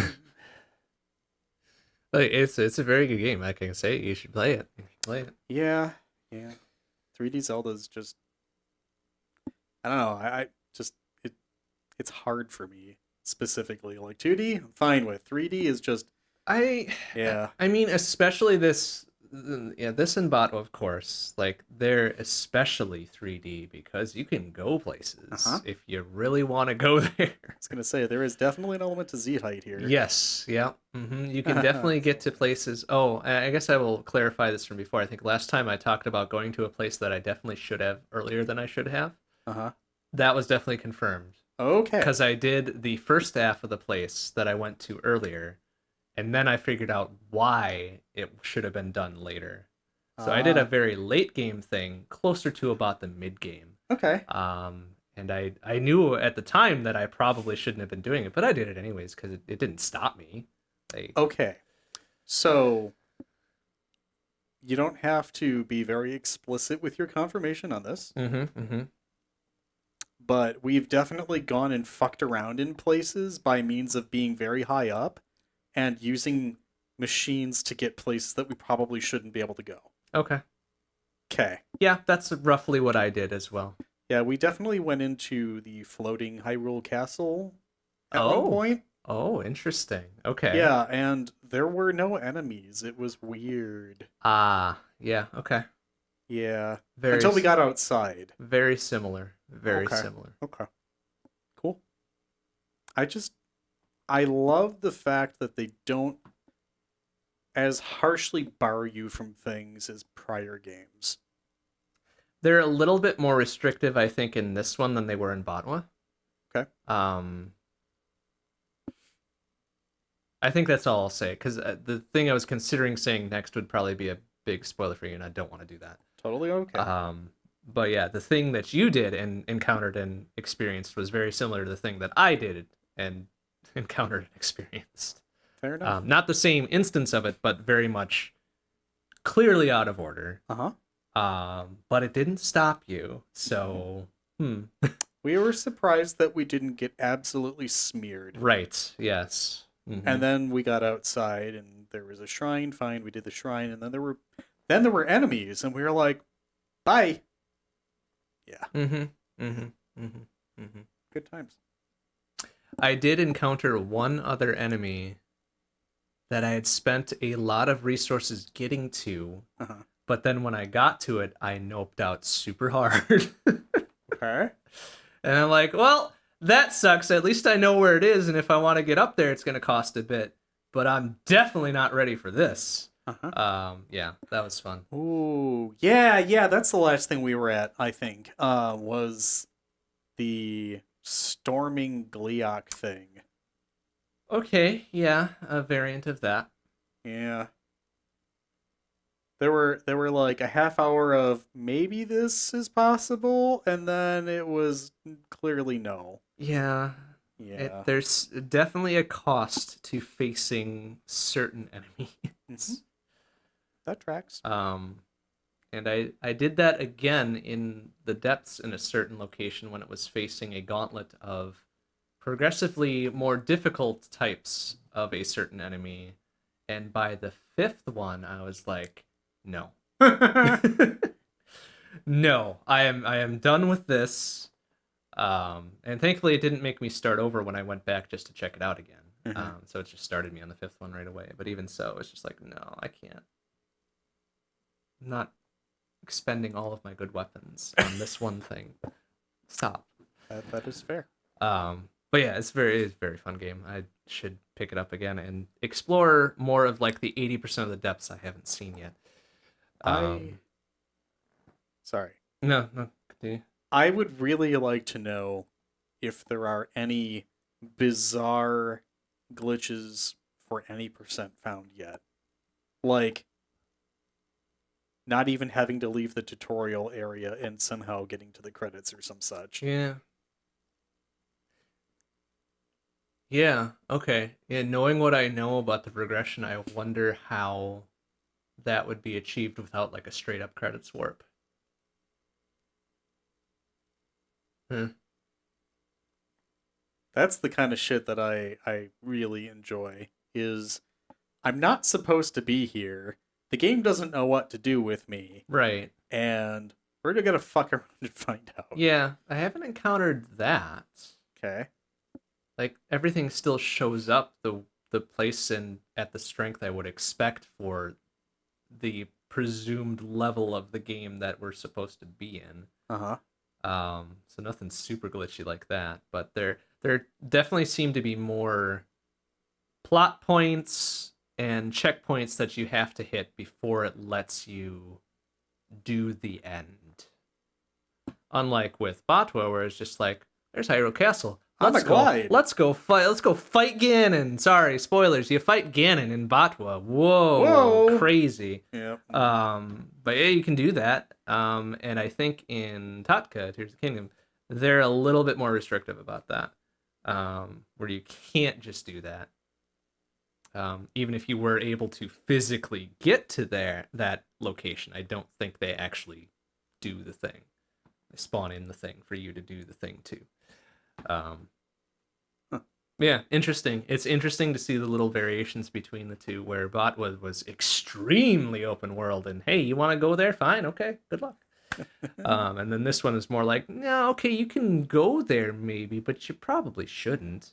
Like, it's a very good game. I can say you should play it. Yeah. 3D Zelda's just, I don't know. I just it's hard for me specifically. Like 2D, I'm fine with. 3D is just I mean, especially this and Bot, of course, like they're especially 3D because you can go places if you really want to go there. I was gonna say there is definitely an element to Z height here. Yes, yeah, you can definitely get to places. Oh, I guess I will clarify this from before. I think last time I talked about going to a place that I definitely should have earlier than I should have. That was definitely confirmed. Okay. Because I did the first half of the place that I went to earlier, and then I figured out why it should have been done later. So I did a very late game thing, closer to about the mid game. Okay. And I knew at the time that I probably shouldn't have been doing it, but I did it anyways because it didn't stop me. Okay. So you don't have to be very explicit with your confirmation on this. But we've definitely gone and fucked around in places by means of being very high up and using machines to get places that we probably shouldn't be able to go. Okay. Yeah, that's roughly what I did as well. Yeah, we definitely went into the floating Hyrule Castle at one point. Oh, interesting. Okay. Yeah, and there were no enemies. It was weird. Ah, yeah. Okay. Yeah. Very, Until we got outside. very similar. Very Okay. similar. Okay. Cool. I just I love the fact that they don't as harshly bar you from things as prior games. They're a little bit more restrictive, I think, in this one than they were in Botwa. Okay. Um, I think that's all I'll say because the thing I was considering saying next would probably be a big spoiler for you, and I don't want to do that. Totally okay. But yeah, the thing that you did and encountered and experienced was very similar to the thing that I did and encountered and experienced. Fair enough. Not the same instance of it, but very much clearly out of order. Uh-huh. But it didn't stop you, so We were surprised that we didn't get absolutely smeared. right, yes. And then we got outside and there was a shrine. Fine, we did the shrine, and then there were enemies, and we were like, bye. Yeah. Good times. I did encounter one other enemy that I had spent a lot of resources getting to, Uh-huh. but then when I got to it, I noped out super hard. Okay. And I'm like, well, that sucks. At least I know where it is, and if I want to get up there, it's going to cost a bit. But I'm definitely not ready for this. Yeah, that was fun. Ooh, yeah, that's the last thing we were at, I think, was the storming Gliok thing. Okay, yeah, a variant of that. Yeah. There were like a half hour of maybe this is possible, and then it was clearly no. Yeah, Yeah. there's definitely a cost to facing certain enemies. That tracks. And I did that again in the depths in a certain location when it was facing a gauntlet of progressively more difficult types of a certain enemy. And by the fifth one, I was like, no. No, I am done with this. And thankfully it didn't make me start over when I went back just to check it out again. So it just started me on the fifth one right away. But even so, it's just like, no, I can't. I'm not expending all of my good weapons on this one thing. Stop. That is fair. But yeah, it's very fun game. I should pick it up again and explore more of like the 80% of the depths I haven't seen yet. Sorry. No, continue. I would really like to know if there are any bizarre glitches for any percent found yet. Like, not even having to leave the tutorial area and somehow getting to the credits or some such. Yeah. Yeah, okay. Yeah, knowing what I know about the progression, I wonder how that would be achieved without like a straight up credits warp. Hmm. That's the kind of shit that I really enjoy, is I'm not supposed to be here. The game doesn't know what to do with me. Right. And we're gonna fuck around and find out. Yeah, I haven't encountered that. Okay. Like everything still shows up the place and at the strength I would expect for the presumed level of the game that we're supposed to be in. Uh-huh. So nothing super glitchy like that, but there definitely seem to be more plot points and checkpoints that you have to hit before it lets you do the end. Unlike with Batwa, where it's just like, there's Hyrule Castle. Let's go. glide. Let's go fight. Let's go fight Ganon. Sorry, spoilers. You fight Ganon in Batwa. Whoa, crazy. Yep. But yeah, you can do that. And I think in Tatka, Tears of the Kingdom, they're a little bit more restrictive about that. Where you can't just do that. Even if you were able to physically get to that location, I don't think they actually do the thing. They spawn in the thing for you to do the thing too. Yeah, interesting. It's interesting to see the little variations between the two, where Bot was extremely open world, and hey, you want to go there? Fine, okay, good luck. And then this one is more like, no, okay, you can go there maybe, but you probably shouldn't.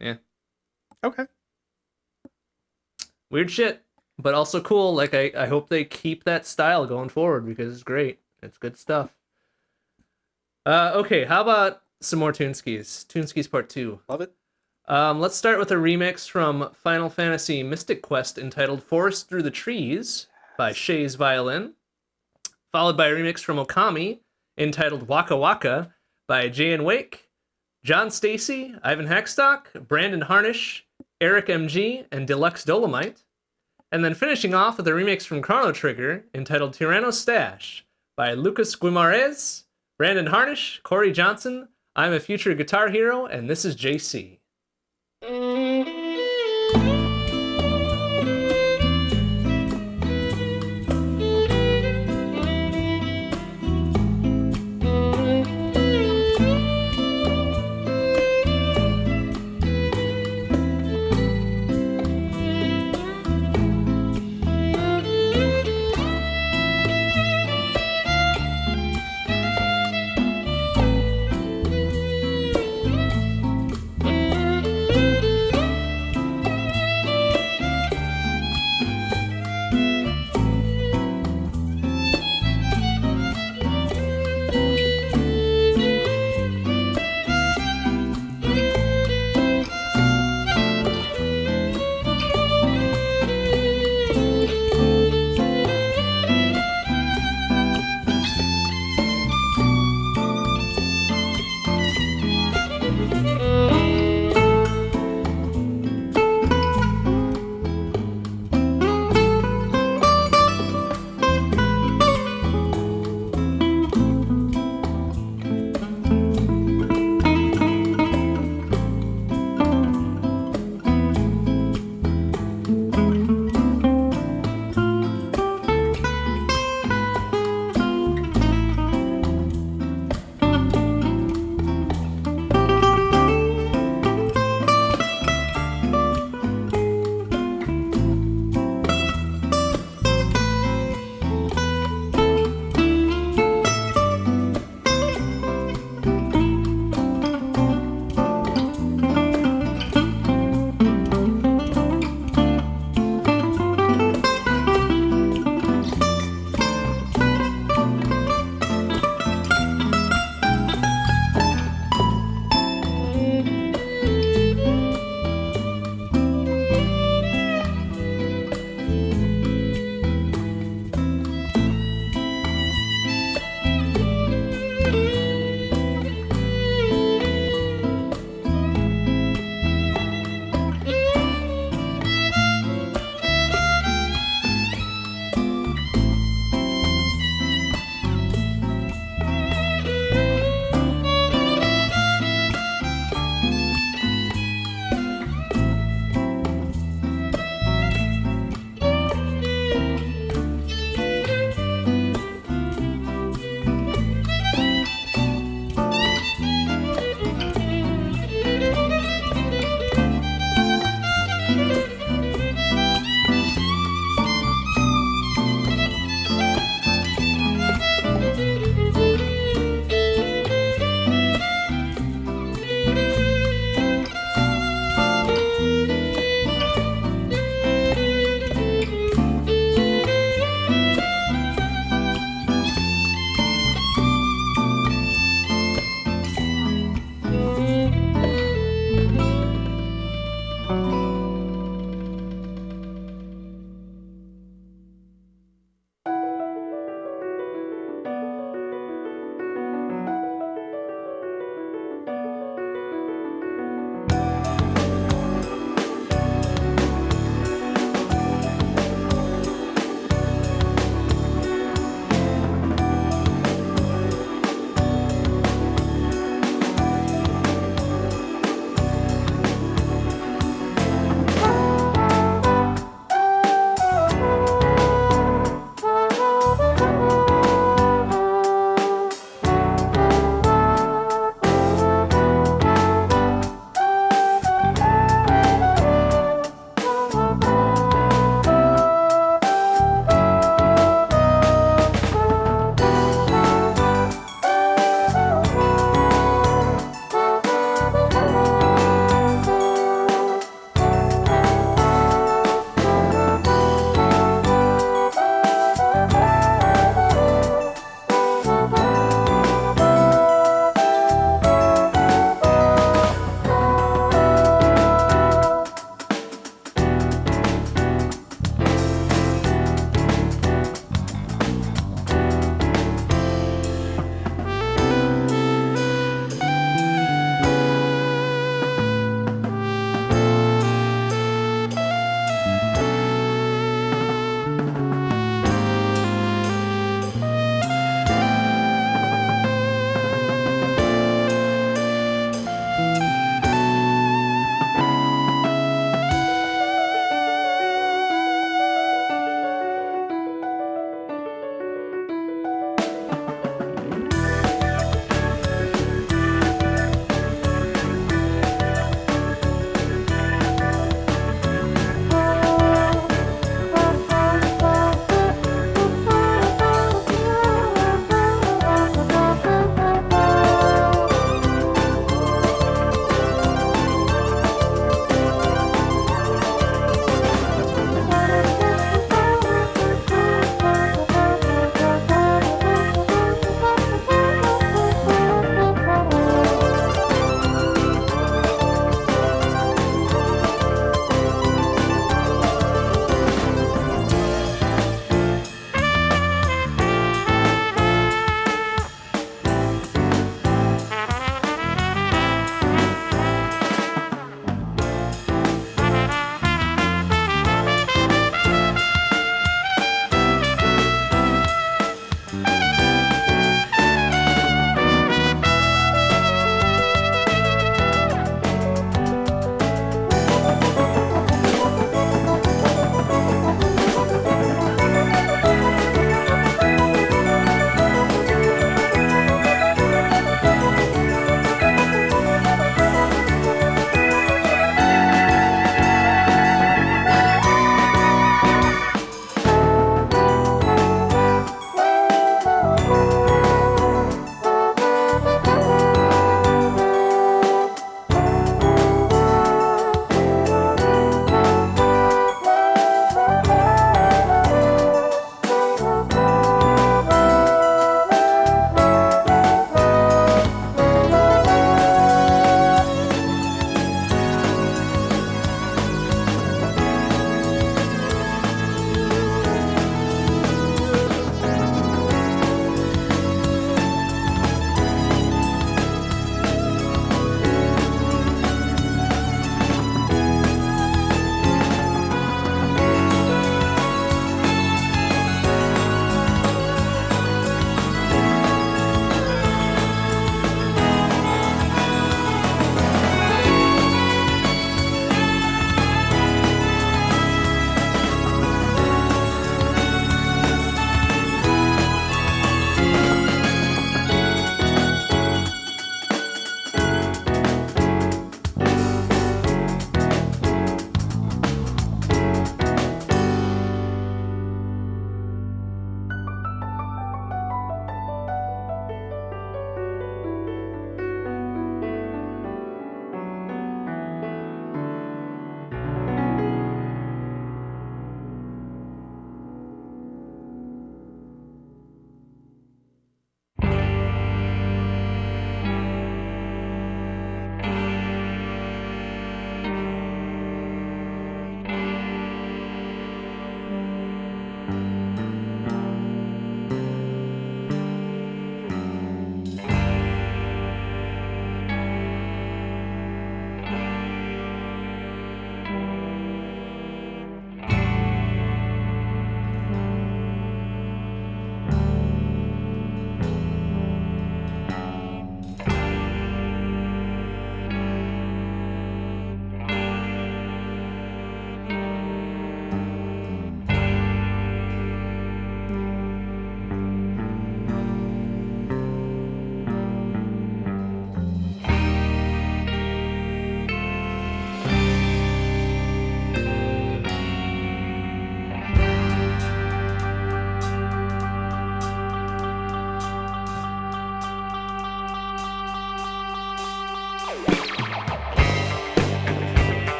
Yeah. Okay. Weird shit, but also cool. Like I hope they keep that style going forward because it's great. It's good stuff. Okay, how about some more Toonskis? Toonskis Part 2. Love it. Let's start with a remix from Final Fantasy Mystic Quest entitled Forest Through the Trees by Shay's Violin, followed by a remix from Okami entitled Waka Waka by Jay Wake, John Stacy, Ivan Hackstock, Brandon Harnish, Eric MG, and Deluxe Dolomite. And then finishing off with a remix from Chrono Trigger entitled Tyranno Stash by Lucas Guimarães, Brandon Harnish, Corey Johnson, I'm a Future Guitar Hero, and this is JC.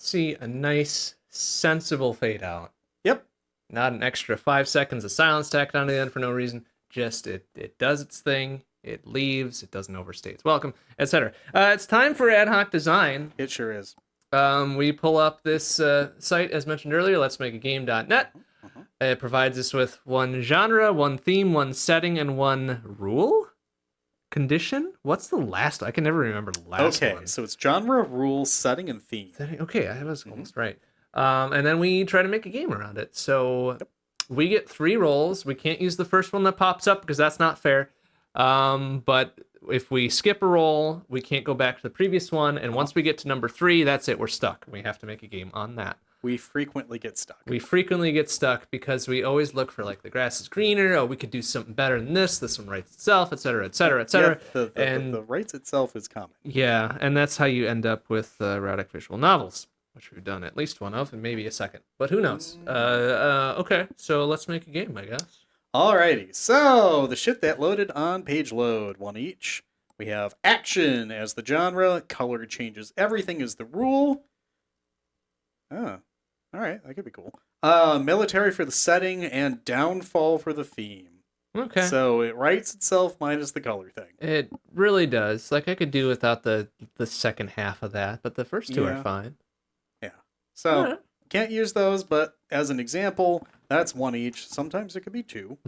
see a nice, sensible fade out. Yep. Not an extra 5 seconds of silence tacked onto the end for no reason. Just it does its thing. It leaves. It doesn't overstay its welcome, etc. It's time for ad hoc design. It sure is. We pull up this site as mentioned earlier. Let's make a game.net. It provides us with one genre, one theme, one setting, and one rule. Condition? What's the last? I can never remember the last one. Okay, so it's genre, rule, setting, and theme. Okay, I was almost right. And then we try to make a game around it. So we get 3 rolls. We can't use the first one that pops up because that's not fair. But if we skip a roll, we can't go back to the previous one. And once we get to number 3, that's it. We're stuck. We have to make a game on that. We frequently get stuck. We frequently get stuck because we always look for like the grass is greener. Oh, we could do something better than this. This one writes itself, etc., etc., etc. And the writes itself is common. Yeah, and that's how you end up with erotic visual novels, which we've done at least one of, and maybe a second. But who knows? Okay, so let's make a game, I guess. Alrighty, so the shit that loaded on page load, 1 each. We have action as the genre, color changes everything is the rule. Oh, alright, that could be cool. Military for the setting, and downfall for the theme. Okay. So it writes itself minus the color thing. It really does. Like, I could do without the second half of that, but the first 2 are fine. Yeah. So, Alright. Can't use those, but as an example, that's 1 each. Sometimes it could be 2.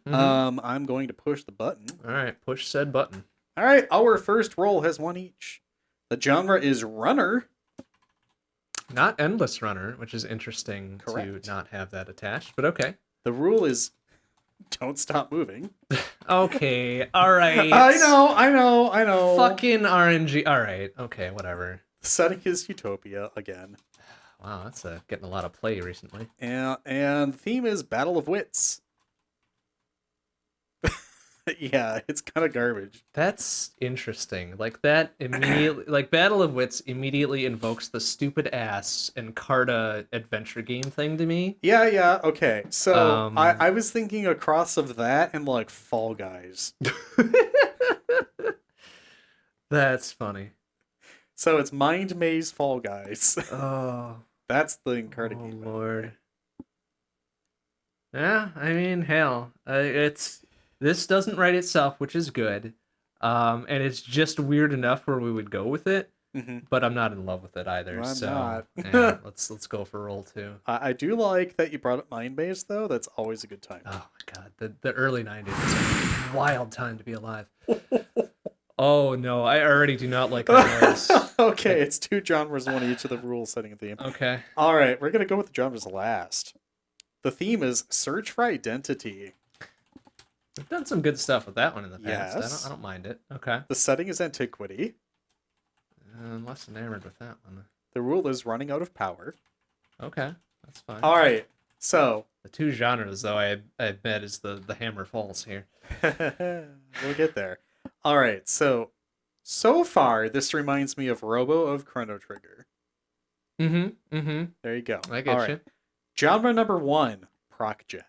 I'm going to push the button. Alright, push said button. Alright, our first roll has 1 each. The genre is runner. Not endless runner, which is interesting to not have that attached, but okay. The rule is don't stop moving. Okay, alright. I know. Fucking RNG. Alright, okay, whatever. The setting is utopia again. Wow, that's getting a lot of play recently. And the theme is Battle of Wits. Yeah, it's kind of garbage. That's interesting. Like, that immediately, like, Battle of Wits immediately invokes the stupid ass Encarta adventure game thing to me. Yeah, okay. So, I was thinking a cross of that and, like, Fall Guys. That's funny. So, it's Mind Maze Fall Guys. Oh. That's the Encarta game. Oh, Lord. Yeah, I mean, hell. This doesn't write itself, which is good. And it's just weird enough where we would go with it. But I'm not in love with it either. I'm not. Yeah, let's go for roll 2. I do like that you brought up Mind Maze, though. That's always a good time. Oh my god, the early 90s is a wild time to be alive. Oh no, I already do not like those. Okay, it's 2 genres, 1 each of the rules, setting a theme. Okay. All right, we're gonna go with the genres last. The theme is search for identity. We've done some good stuff with that one in the past. Yes. I don't mind it. Okay. The setting is antiquity. I'm less enamored with that one. The rule is running out of power. Okay, that's fine. All right, so the 2 genres, though, I bet is the hammer falls here. we'll get there. All right, so far this reminds me of Robo of Chrono Trigger. There you go. I get All you. right. Genre number 1, Proc Gen.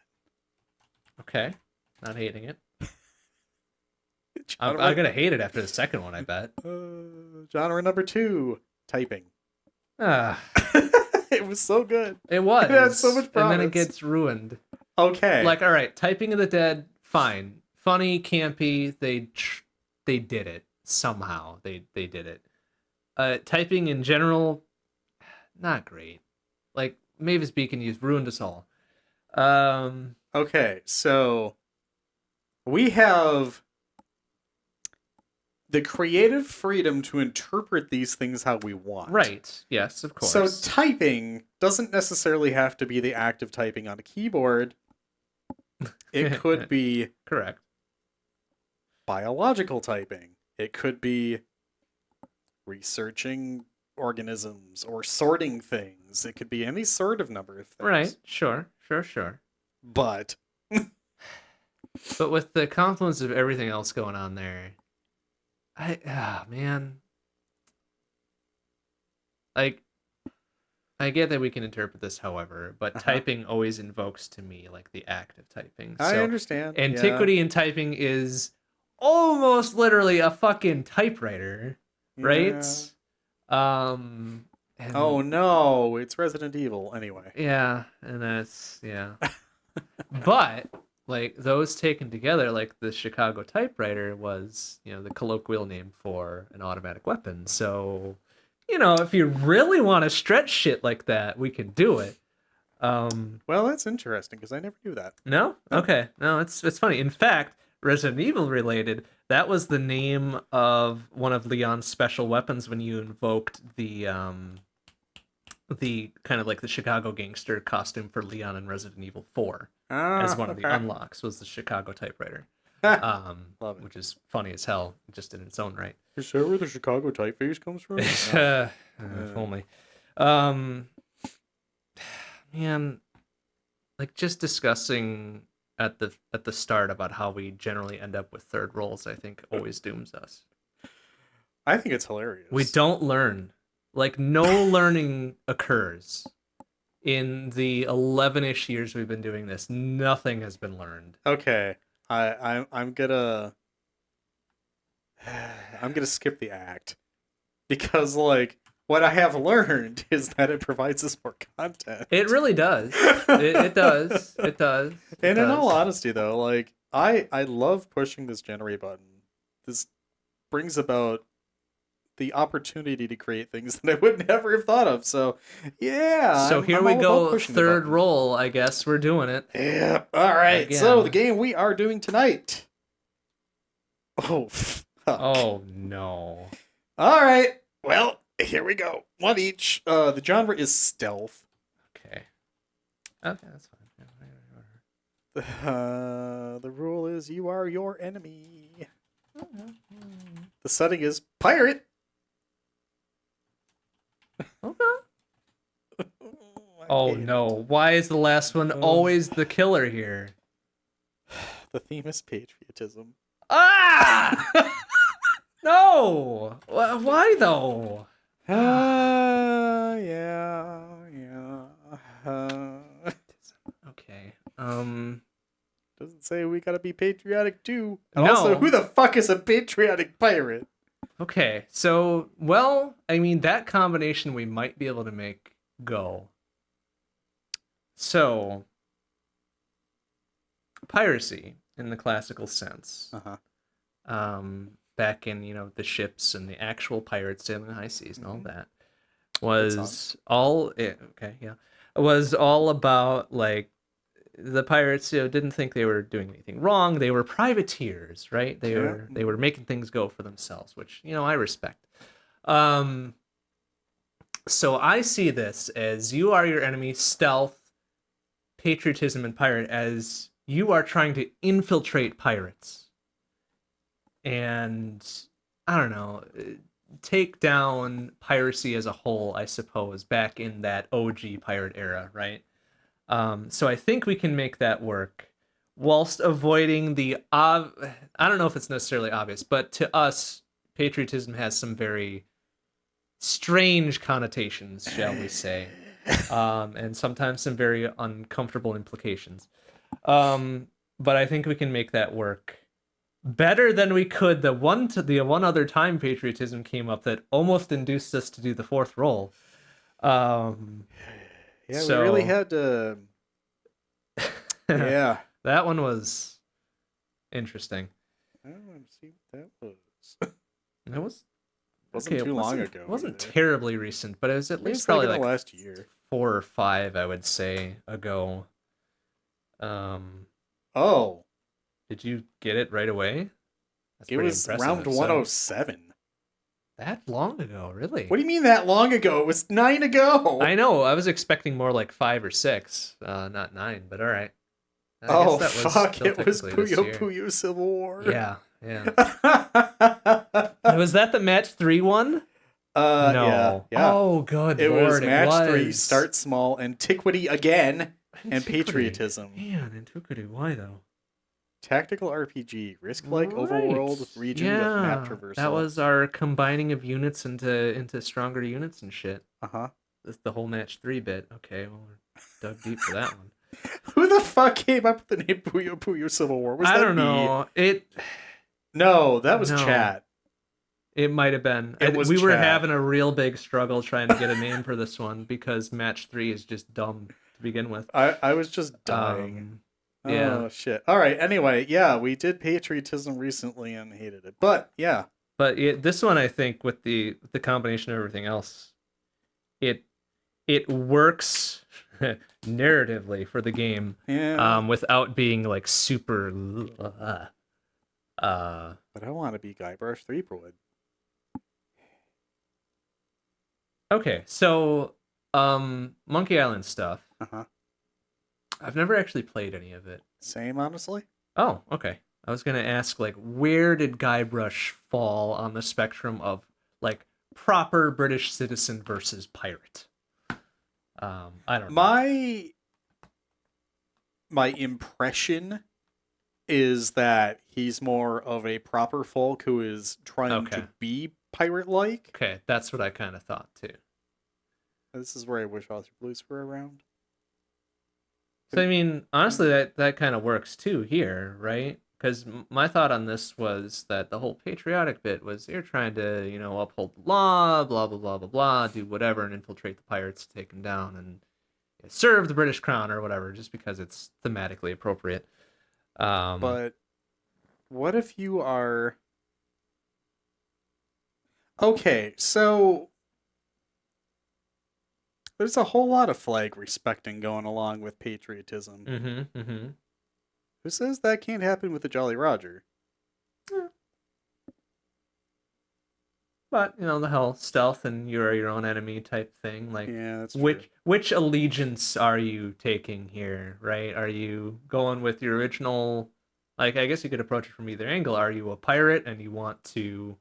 Okay, not hating it. I'm gonna hate it after the second one, I bet. Genre number 2, typing. Ah, It was so good. it was. It had so much promise. And then it gets ruined. Okay. Like, all right, Typing of the Dead, fine, funny, campy. They did it somehow. They did it. Typing in general, not great. Like, Mavis Beacon used ruined us all. Okay, so we have the creative freedom to interpret these things how we want. Right. Yes, of course. So typing doesn't necessarily have to be the act of typing on a keyboard. It could be correct. Biological typing. It could be researching organisms or sorting things. It could be any sort of number of things. Right. Sure. But with the confluence of everything else going on there, man. Like, I get that we can interpret this however, but typing always invokes to me like the act of typing. So I understand. Antiquity in typing is almost literally a fucking typewriter, right? Oh And no, it's Resident Evil anyway. yeah, and that's yeah. But like those taken together, like the Chicago typewriter was, the colloquial name for an automatic weapon. So, if you really want to stretch shit like that, we can do it. Well, that's interesting because I never knew that. No? No. Okay. No, it's funny. In fact, Resident Evil related, that was the name of one of Leon's special weapons when you invoked the kind of like the Chicago gangster costume for Leon in Resident Evil 4 as one of the Okay. unlocks was the Chicago typewriter. Love it. Which is funny as hell just in its own right. Is that where the Chicago typeface comes from? If only. Um Man, like just discussing at the start about how we generally end up with third roles, I think always dooms us. I think it's hilarious. We don't learn. Like no learning occurs in the 11-ish years we've been doing this. Nothing has been learned. Okay, I'm gonna skip the act because like what I have learned is that it provides us more content. It really does. It does. It does. And in all honesty, though, like I love pushing this generate button. This brings about the opportunity to create things that I would never have thought of. So, yeah. So here we go. Third roll. I guess we're doing it. Yeah. All right. Again. So the game we are doing tonight. Oh. Fuck. Oh no. All right. Well, here we go. One each. The genre is stealth. Okay. Okay, that's fine. The rule is you are your enemy. The setting is pirate. Okay. Oh no. Why is the last one always the killer here? The theme is patriotism. Ah! No! Why though? Yeah. Okay. Doesn't say we gotta be patriotic too. And No. also, who the fuck is a patriotic pirate? Okay. So, well, I mean, that combination we might be able to make go. So, piracy in the classical sense. Back in, the ships and the actual pirates sailing the high seas and all that was all was all about like the pirates didn't think they were doing anything wrong. They were privateers, right? They were making things go for themselves, which I respect. So I see this as you are your enemy, stealth, patriotism, and pirate, as you are trying to infiltrate pirates and I don't know, take down piracy as a whole, I suppose, back in that OG pirate era, right? So I think we can make that work whilst avoiding the I don't know if it's necessarily obvious, but to us, patriotism has some very strange connotations, shall we say, and sometimes some very uncomfortable implications. But I think we can make that work better than we could the one other time patriotism came up that almost induced us to do the fourth roll. Yeah, we really had to. Yeah, that one was interesting. I don't want to see what that was. It wasn't too long ago. It wasn't terribly recent, but it was at least probably like last year, 4 or 5, I would say, ago. Oh. Did you get it right away? That's it was round 107. That long ago, really? What do you mean that long ago? It was 9 ago. I know. I was expecting more like 5 or 6, not 9. But all right. Oh fuck! It was Puyo Puyo Civil War. Yeah. Was that the match 3 one? No. Yeah. Oh, good it lord! Was match 3. Start small. Antiquity again. And patriotism. Man, antiquity. Why though? Tactical RPG, risk-like overworld region with map traversal. That was our combining of units into stronger units and shit. That's the whole match 3 bit. Okay, well, we're dug deep for that one. Who the fuck came up with the name Puyo Puyo Civil War? Was I that don't know. No, that was chat. It might have been. It was we were Chad. having a real big struggle trying to get a name for this one because match 3 is just dumb to begin with. I was just dying. Yeah. Oh shit. All right. Anyway, yeah, we did patriotism recently and hated it, but yeah. But this one, I think, with the combination of everything else, it works narratively for the game, Yeah. without being like super. But I want to be Guybrush Threepwood. Okay, so Monkey Island stuff. Uh-huh. I've never actually played any of it. Same, honestly. Oh, okay. I was gonna ask, like, where did Guybrush fall on the spectrum of like proper British citizen versus pirate? I don't know. My impression is that he's more of a proper folk who is trying Okay. to be pirate-like. Okay, that's what I kind of thought too. This is where I wish Arthur Blues were around. So I mean, honestly, that kind of works too here, right? Because my thought on this was that the whole patriotic bit was you're trying to, uphold the law, blah blah blah blah blah, do whatever and infiltrate the pirates, take them down, and serve the British crown or whatever, just because it's thematically appropriate. But what if you are... Okay, so there's a whole lot of flag respecting going along with patriotism. Mm-hmm. Who says that can't happen with the Jolly Roger? But the whole stealth and you're your own enemy type thing, like, Yeah, that's which true. which allegiance are you taking here, right? Are you going with your original? Like, I guess you could approach it from either angle. Are you a pirate and you want to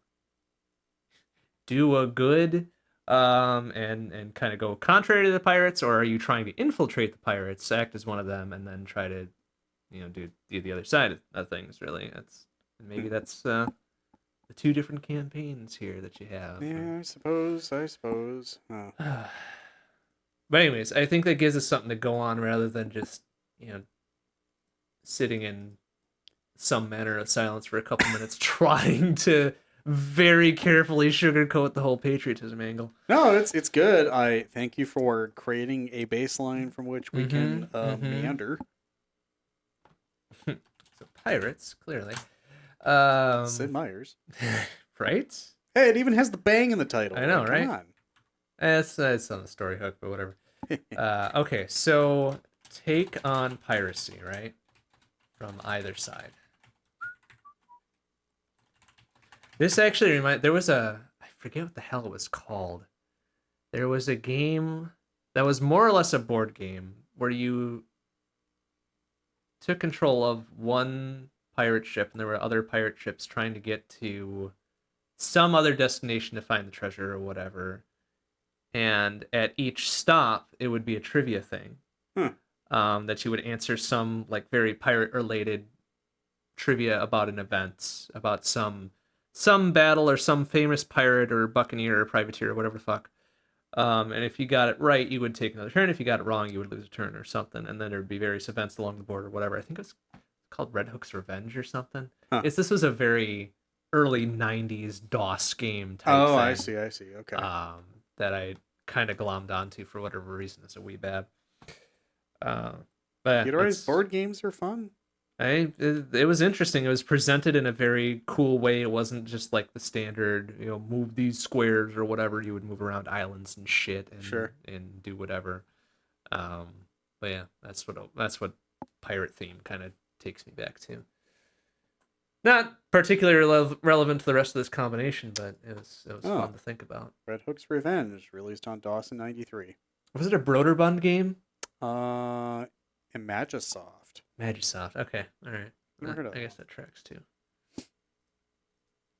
do a good, and kind of go contrary to the pirates, or are you trying to infiltrate the pirates, act as one of them, and then try to, do the other side of things? Really, maybe that's the two different campaigns here that you have. Yeah, I suppose. Oh. But anyways, I think that gives us something to go on rather than just, sitting in some manner of silence for a couple minutes trying to very carefully sugarcoat the whole patriotism angle. No, it's good. I thank you for creating a baseline from which we can meander. So pirates, clearly. Sid Meier's. Right? Hey, it even has the bang in the title. I know, like, right? Come on. It's on the story hook, but whatever. Okay, so take on piracy, right? From either side. This actually there was I forget what the hell it was called. There was a game that was more or less a board game where you took control of one pirate ship and there were other pirate ships trying to get to some other destination to find the treasure or whatever. And at each stop, it would be a trivia thing. That you would answer some like very pirate related trivia about an event, about some battle or some famous pirate or buccaneer or privateer or whatever the fuck. And if you got it right, you would take another turn. If you got it wrong, you would lose a turn or something. And then there would be various events along the board or whatever. I think it was called Red Hook's Revenge or something. Huh. This was a very early '90s DOS game type thing. Oh, I see. Okay. That I kind of glommed onto for whatever reason as a wee bad. But Theodore's board games are fun. It was interesting. It was presented in a very cool way. It wasn't just like the standard, move these squares or whatever. You would move around islands and shit and and do whatever. But yeah, that's what pirate theme kind of takes me back to. Not particularly relevant to the rest of this combination, but it was fun to think about. Red Hook's Revenge, released on DOS in '93. Was it a Broderbund game? Imagisoft. Magisoft. Okay, all right. Never heard of I guess that tracks too.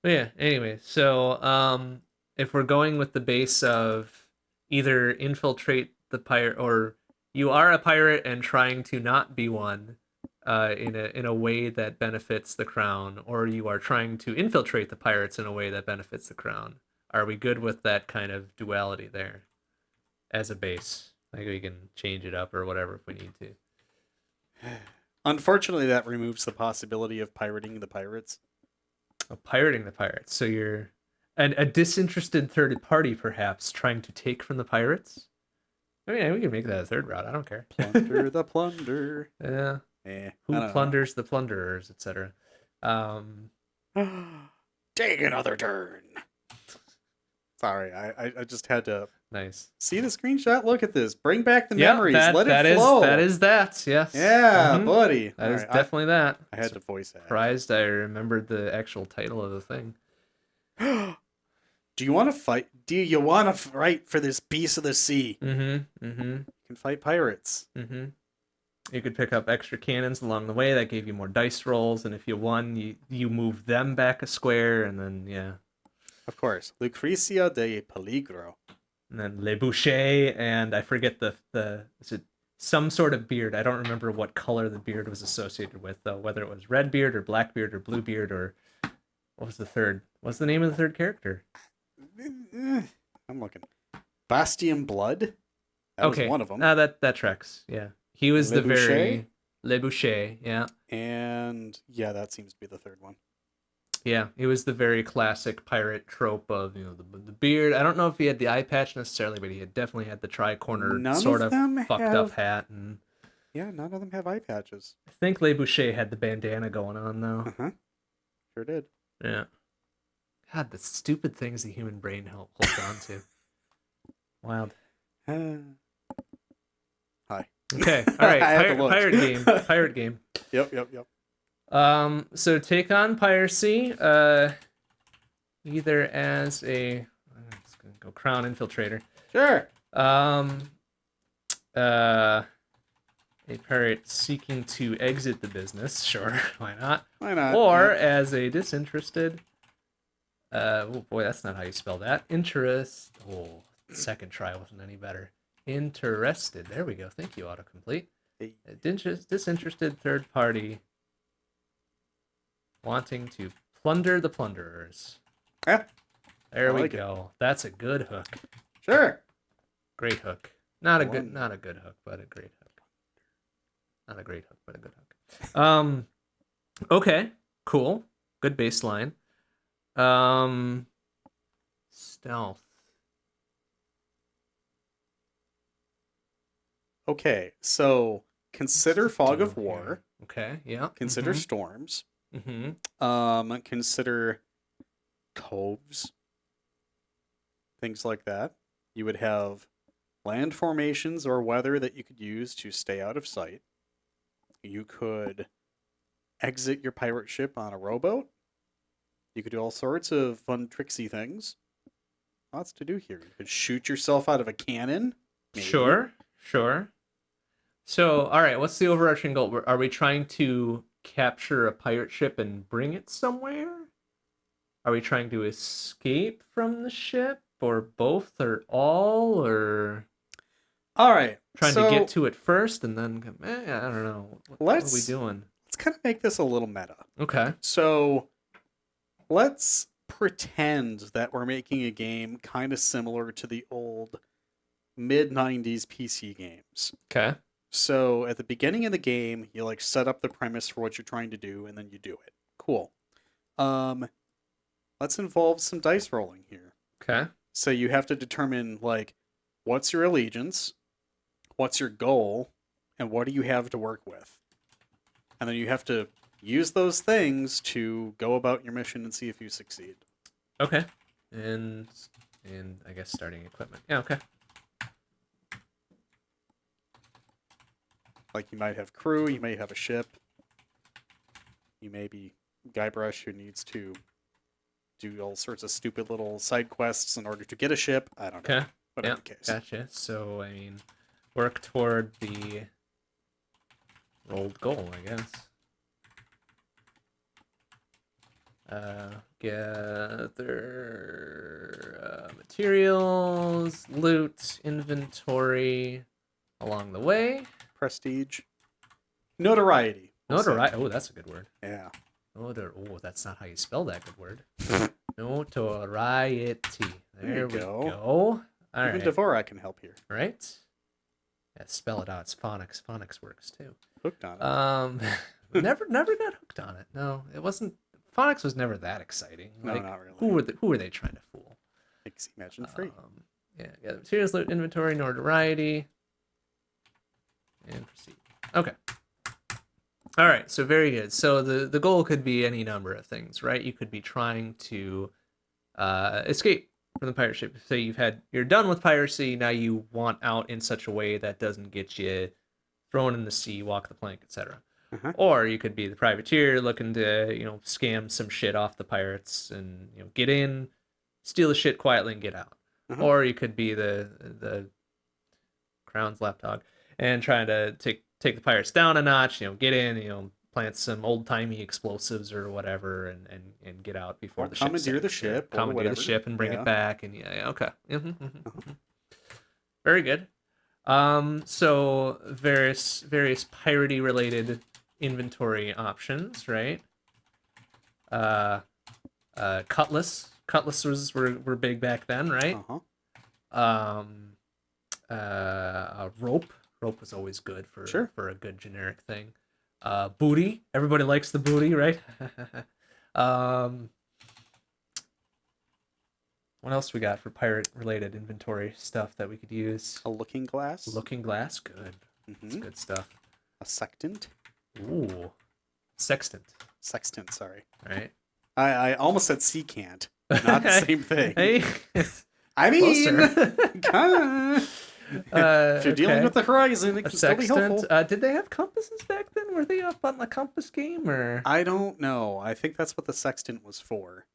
But yeah. Anyway, so if we're going with the base of either infiltrate the pirate or you are a pirate and trying to not be one, in a way that benefits the crown, or you are trying to infiltrate the pirates in a way that benefits the crown, are we good with that kind of duality there as a base? Like we can change it up or whatever if we need to. Unfortunately, that removes the possibility of pirating the pirates. Oh, pirating the pirates. So you're a disinterested third party, perhaps, trying to take from the pirates. I mean, we can make that a third route. I don't care. Plunder the plunder. Yeah. I Who don't plunders the plunderers, etc. know. Take another turn. Sorry, I just had to Nice. see the screenshot. Look at this. Bring back the Yeah, memories. that Let that it is flow. that. Yes. Yeah, Mhm. buddy. That is Alright, definitely that. I had to voice that. Surprised I remembered the actual title of the thing. Do you want to fight? Do you want to fight for this piece of the sea? Mm-hmm. Mm-hmm. You can fight pirates. Mm-hmm. You could pick up extra cannons along the way that gave you more dice rolls, and if you won, you move them back a square, and then yeah. Of course. Lucrecia de Peligro. And then Le Boucher, and I forget the is it some sort of beard. I don't remember what color the beard was associated with though, whether it was red beard or black beard or blue beard or what was the third? What's the name of the third character? I'm looking. Bastion Blood. That was one of them. That tracks. Yeah, he was Le the Boucher? very Le Boucher. Yeah, And yeah, that seems to be the third one. yeah, he was the very classic pirate trope of the beard. I don't know if he had the eye patch necessarily, but he had definitely had the tri-corner None sort of of them fucked have- up hat, and Yeah, none of them have eye patches. I think Le Boucher had the bandana going on though. Uh-huh. Sure did. Yeah. God, the stupid things the human brain holds on to. Wild. Hi. Okay. All right. I had to look. Pirate game. Pirate game. Yep. So take on piracy. Either as I'm just gonna go crown infiltrator. Sure. A pirate seeking to exit the business. Sure. Why not? Why not? Or Yeah. as a disinterested. Oh boy, that's not how you spell that. Oh, second try wasn't any better. Interested. There we go. Thank you, autocomplete. Hey. A disinterested third party wanting to plunder the plunderers. Yeah. There I we like it. go. That's a good hook. Sure. Great hook. Not a good hook, but a great hook. Not a great hook, but a good hook. Okay, cool. Good baseline. Stealth. Okay, so consider Fog of War. Okay, yeah. Consider storms. Mm-hmm. Consider coves. Things like that. You would have land formations or weather that you could use to stay out of sight. You could exit your pirate ship on a rowboat. You could do all sorts of fun, tricksy things. Lots to do here. You could shoot yourself out of a cannon. Maybe. Sure. So, all right, what's the overarching goal? Are we trying to capture a pirate ship and bring it somewhere? Are we trying to escape from the ship, or both, or all, or All right. trying to get to it first and then come? I don't know. What are we doing? Let's kind of make this a little meta. Okay. So let's pretend that we're making a game kind of similar to the old mid-90s PC games. Okay. So at the beginning of the game, you like set up the premise for what you're trying to do, and then you do it. Cool. Let's involve some dice rolling here. Okay. So you have to determine like what's your allegiance, what's your goal, and what do you have to work with. And then you have to use those things to go about your mission and see if you succeed. Okay. And I guess starting equipment. Yeah, okay. Like you might have crew, you may have a ship. You may be Guybrush who needs to do all sorts of stupid little side quests in order to get a ship. I don't know. Okay. Whatever the case. Gotcha. So, I mean, work toward the rolled goal, I guess. Gather materials, loot, inventory along the way. Prestige. Notoriety. we'll say. Notoriety. Oh, that's a good word. Yeah. Oh, that's not how you spell that good word. Notoriety. There we go. All Even right. Dvorak can help here. Right? Yeah, spell it out. It's phonics. Phonics works too. Hooked on it. Never got hooked on it. No, it wasn't phonics was never that exciting. No, Like, not really. who were they trying to fool? Makes imagine free. Yeah, gather materials, loot inventory, notoriety, and proceed. Okay. All right, so very good. So the goal could be any number of things, right? You could be trying to escape from the pirate ship. Say you're done with piracy, now you want out in such a way that doesn't get you thrown in the sea, walk the plank, etc. Uh-huh. Or you could be the privateer looking to, scam some shit off the pirates and, get in, steal the shit quietly and get out. Uh-huh. Or you could be the crown's lapdog and trying to take the pirates down a notch, get in, plant some old timey explosives or whatever and get out before the ship commandeer the ship, or commandeer the whatever. ship and bring Yeah. it back, and okay. Uh-huh. Very good. So various piratey related inventory options, right? Cutlasses were big back then, right? Uh-huh. Rope was always good for Sure. for a good generic thing. Booty, everybody likes the booty, right? What else we got for pirate related inventory stuff that we could use? A looking glass. Looking glass, good. That's Mhm. good stuff. A sextant. Ooh, sextant, Sextant. Sorry. right? I almost said sea cant. Not the same thing. Hey, I mean, closer. kinda. If you're dealing okay. with the horizon, it A can still be sextant. helpful. Did they have compasses back then? Were they up on the compass game, or I don't know. I think that's what the sextant was for.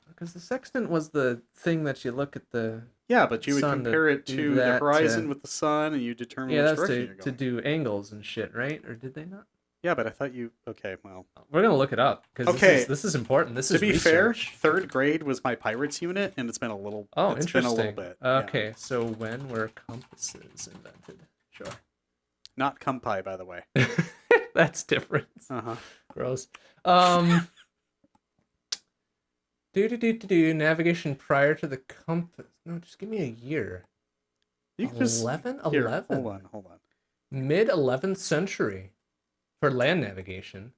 because the sextant was the thing that you look at the Yeah, but you would sun to compare it do to the that horizon with the sun, and you determine which that's direction you're to going. do angles and shit, right? Or did they not? Yeah, but I thought you. Okay, well. We're gonna look it up because Okay. this is important. This To is be research. fair, third grade was my pirates unit, and it's been a little. Oh, it's interesting. been a little bit. Yeah. Okay, so when were compasses invented? Sure. Not kumpai, by the way. That's different. Uh-huh. Gross. Navigation prior to the compass. No, just give me a year. You can just 11? here, 11. Hold on. Mid 11th century for land navigation.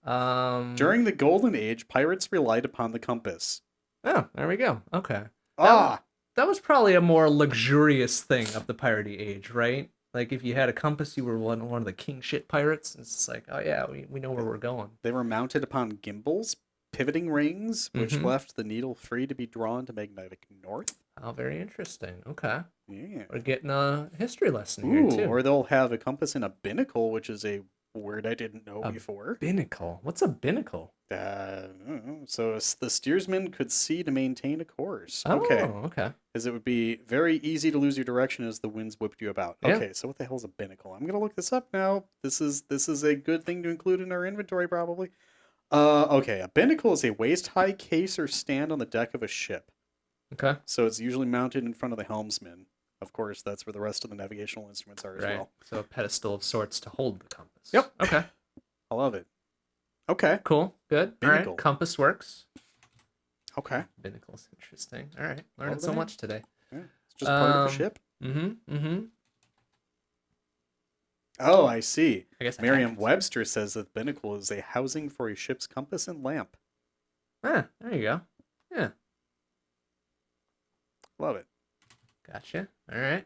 During the Golden Age, pirates relied upon the compass. Oh, there we go. Okay. Ah, That was probably a more luxurious thing of the piratey age, right? Like if you had a compass, you were one of the king shit pirates. It's just like, oh yeah, we know where we're going. they were mounted upon gimbals, pivoting rings, which Mhm. left the needle free to be drawn to magnetic north. Oh, very interesting. Okay. Yeah. We're getting a history lesson Ooh, here too. or they'll have a compass and a binnacle, which is a word I didn't know A before. Binnacle. What's a binnacle? So the steersman could see to maintain a course. Oh, Okay. okay. As it would be very easy to lose your direction as the winds whipped you about. Yeah. Okay, so what the hell is a binnacle? I'm gonna look this up now. This is a good thing to include in our inventory, probably. Okay, a binnacle is a waist-high case or stand on the deck of a ship. Okay. So it's usually mounted in front of the helmsman. Of course, that's where the rest of the navigational instruments are as Right. well. So a pedestal of sorts to hold the compass. Yep. Okay. I love it. Okay. Cool. Good. All Binnacle. right. Compass works. Okay. Binnacle's interesting. All right. Learning Well, so there. much today. Yeah. It's just part of the Um, ship. Mm-hmm. Oh, I see. I guess Merriam-Webster says that binnacle is a housing for a ship's compass and lamp. Ah, there you go. Yeah. Love it. Gotcha. All right.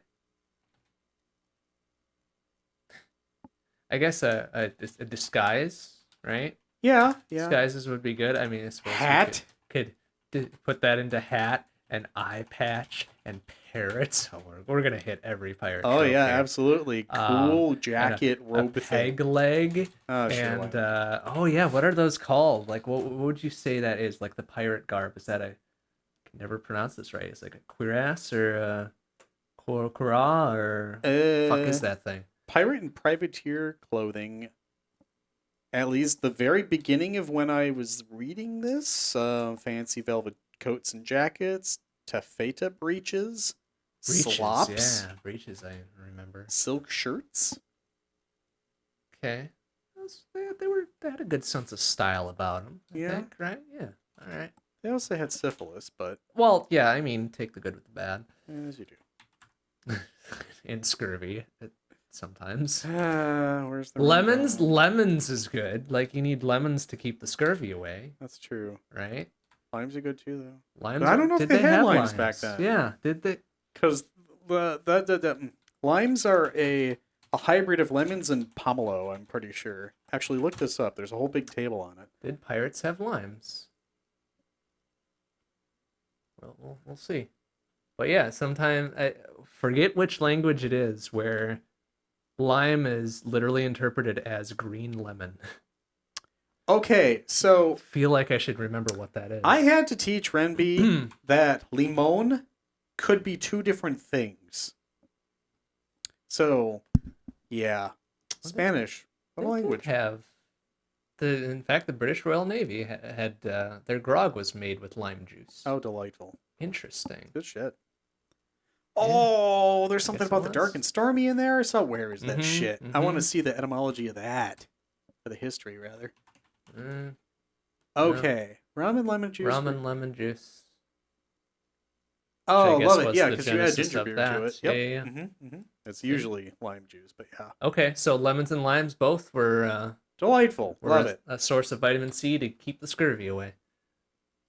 I guess a disguise, right? Yeah. Disguises would be good. I mean, I suppose we Hat. could put that into hat and eye patch and parrots. Oh, we're gonna hit every pirate. Oh trope yeah, here. absolutely. Cool jacket, a robe peg thing. leg, Oh, sure. and why not? oh yeah, what are those called? Like, what would you say that is? Like the pirate garb? Is that I can never pronounce this right. It's like a cuirass or a cora or fuck is that thing? Pirate and privateer clothing. At least the very beginning of when I was reading this, fancy velvet coats and jackets, taffeta breeches, slops, Yeah, breeches. I remember. silk shirts. Okay, they had a good sense of style about them. I think, right? Yeah. All right. They also had syphilis, but Well, yeah. I mean, take the good with the bad. as you do. And scurvy, sometimes. Where's the Lemons, rundown? lemons is good. Like you need lemons to keep the scurvy away, That's true. right? Limes are good too, though. But Limes I are. don't know if Did they they had have limes back limes? then. Yeah. Did they? Because limes are a hybrid of lemons and pomelo, I'm pretty sure. Actually, look this up. There's a whole big table on it. Did pirates have limes? Well, we'll see. But yeah, sometimes I forget which language it is where lime is literally interpreted as green lemon. Okay, so Feel like I should remember what that I is. had to teach Renby that limon could be two different things. So, yeah. Spanish. What They did language? have in fact, the British Royal Navy had their grog was made with lime juice. Oh, delightful. Interesting. Good shit. Yeah, Oh, there's I something guess it about the dark was. and stormy in there. So where is that Mm-hmm. shit? I want to Mm-hmm. see the etymology of that. Or the history, rather. No. Okay. Rum and lemon juice. Ramen lemon juice. Which I Oh, guess love it. was Yeah, the because you add genesis ginger of beer to that. it. Yeah, Yep. yeah, yeah. It's Yeah. usually lime juice, but yeah. Okay, so lemons and limes both Delightful. were Love it. a source of vitamin C to keep the scurvy away.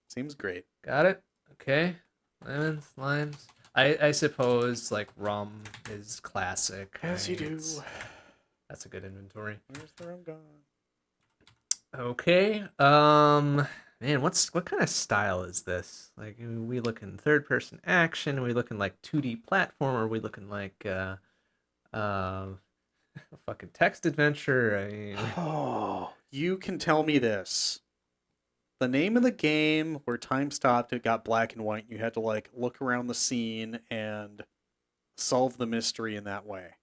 Seems great. Got it? Okay. Lemons, limes. I suppose like rum is classic. Yes, you Right? do. That's a good inventory. Where's the rum gone? Okay. Man, what kind of style is this? Like, are we looking third person action? Are we looking like 2D platform? Are we looking like uh a fucking text adventure? I mean, Oh, you can tell me this. The name of the game where time stopped, it got black and white. You had to like look around the scene and solve the mystery in that way.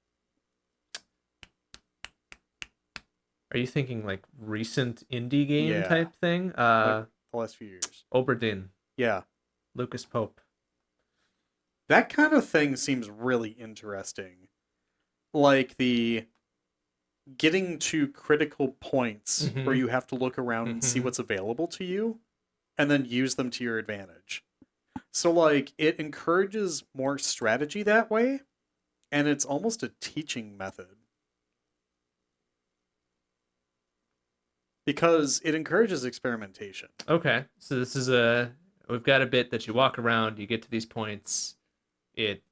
are you thinking like recent indie game Yeah, type thing? like the last few years. Oberdin, Yeah, Lucas Pope. that kind of thing seems really interesting. Like the getting to critical points where Mm-hmm. you have to look around and see Mm-hmm. what's available to you and then use them to your advantage. So like it encourages more strategy that way, and it's almost a teaching method because it encourages experimentation. Okay, so we've got a bit that you walk around, you get to these points. It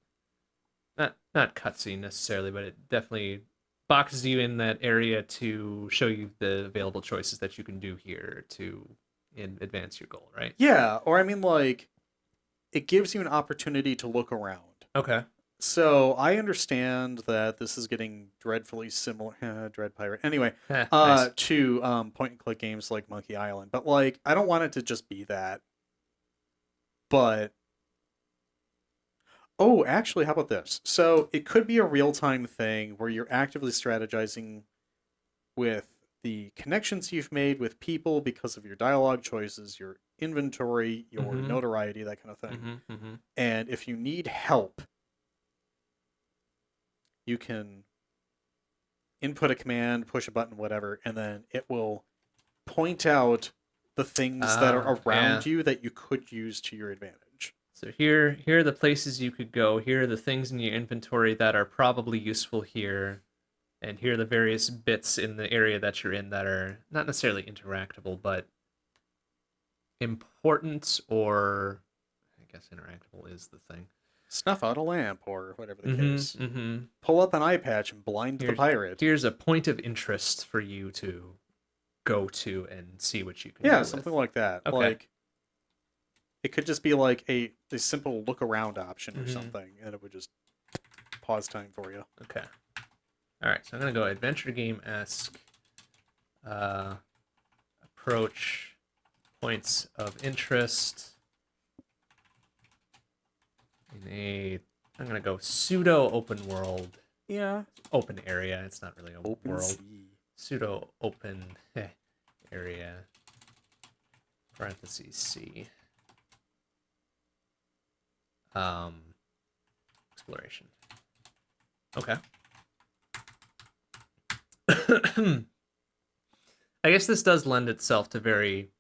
not cutscene necessarily, but it definitely boxes you in that area to show you the available choices that you can do here to advance your goal, right? Yeah, or I mean like it gives you an opportunity to look around. Okay. So I understand that this is getting dreadfully similar, Dread Pirate. Anyway, Nice. to point and click games like Monkey Island, but like I don't want it to just be that. But oh, actually, how about this? So it could be a real time thing where you're actively strategizing with the connections you've made with people because of your dialogue choices, your inventory, your Mm-hmm. notoriety, that kind of thing. Mm-hmm. Mm-hmm. And if you need help, you can input a command, push a button, whatever, and then it will point out the things that are Yeah. around you that you could use to your advantage. So here are the places you could go. Here are the things in your inventory that are probably useful here. And here are the various bits in the area that you're in that are not necessarily interactable, but important, or I guess interactable is the thing. Snuff out a lamp or whatever the case. Mm-hmm. Mm-hmm. Pull up an eye patch and blind the pirate. Here's a point of interest for you to go to and see what you can Yeah, do something with. like that. Okay. Like it could just be like a simple look around option or Mhm. something, and it would just pause time for you. Okay. All right, so I'm gonna go adventure game-esque. Approach points of interest I'm gonna go pseudo open world, Yeah. open area. It's not really a Open world. sea. Pseudo open area. Parentheses C. Exploration. Okay. I guess this does lend itself to very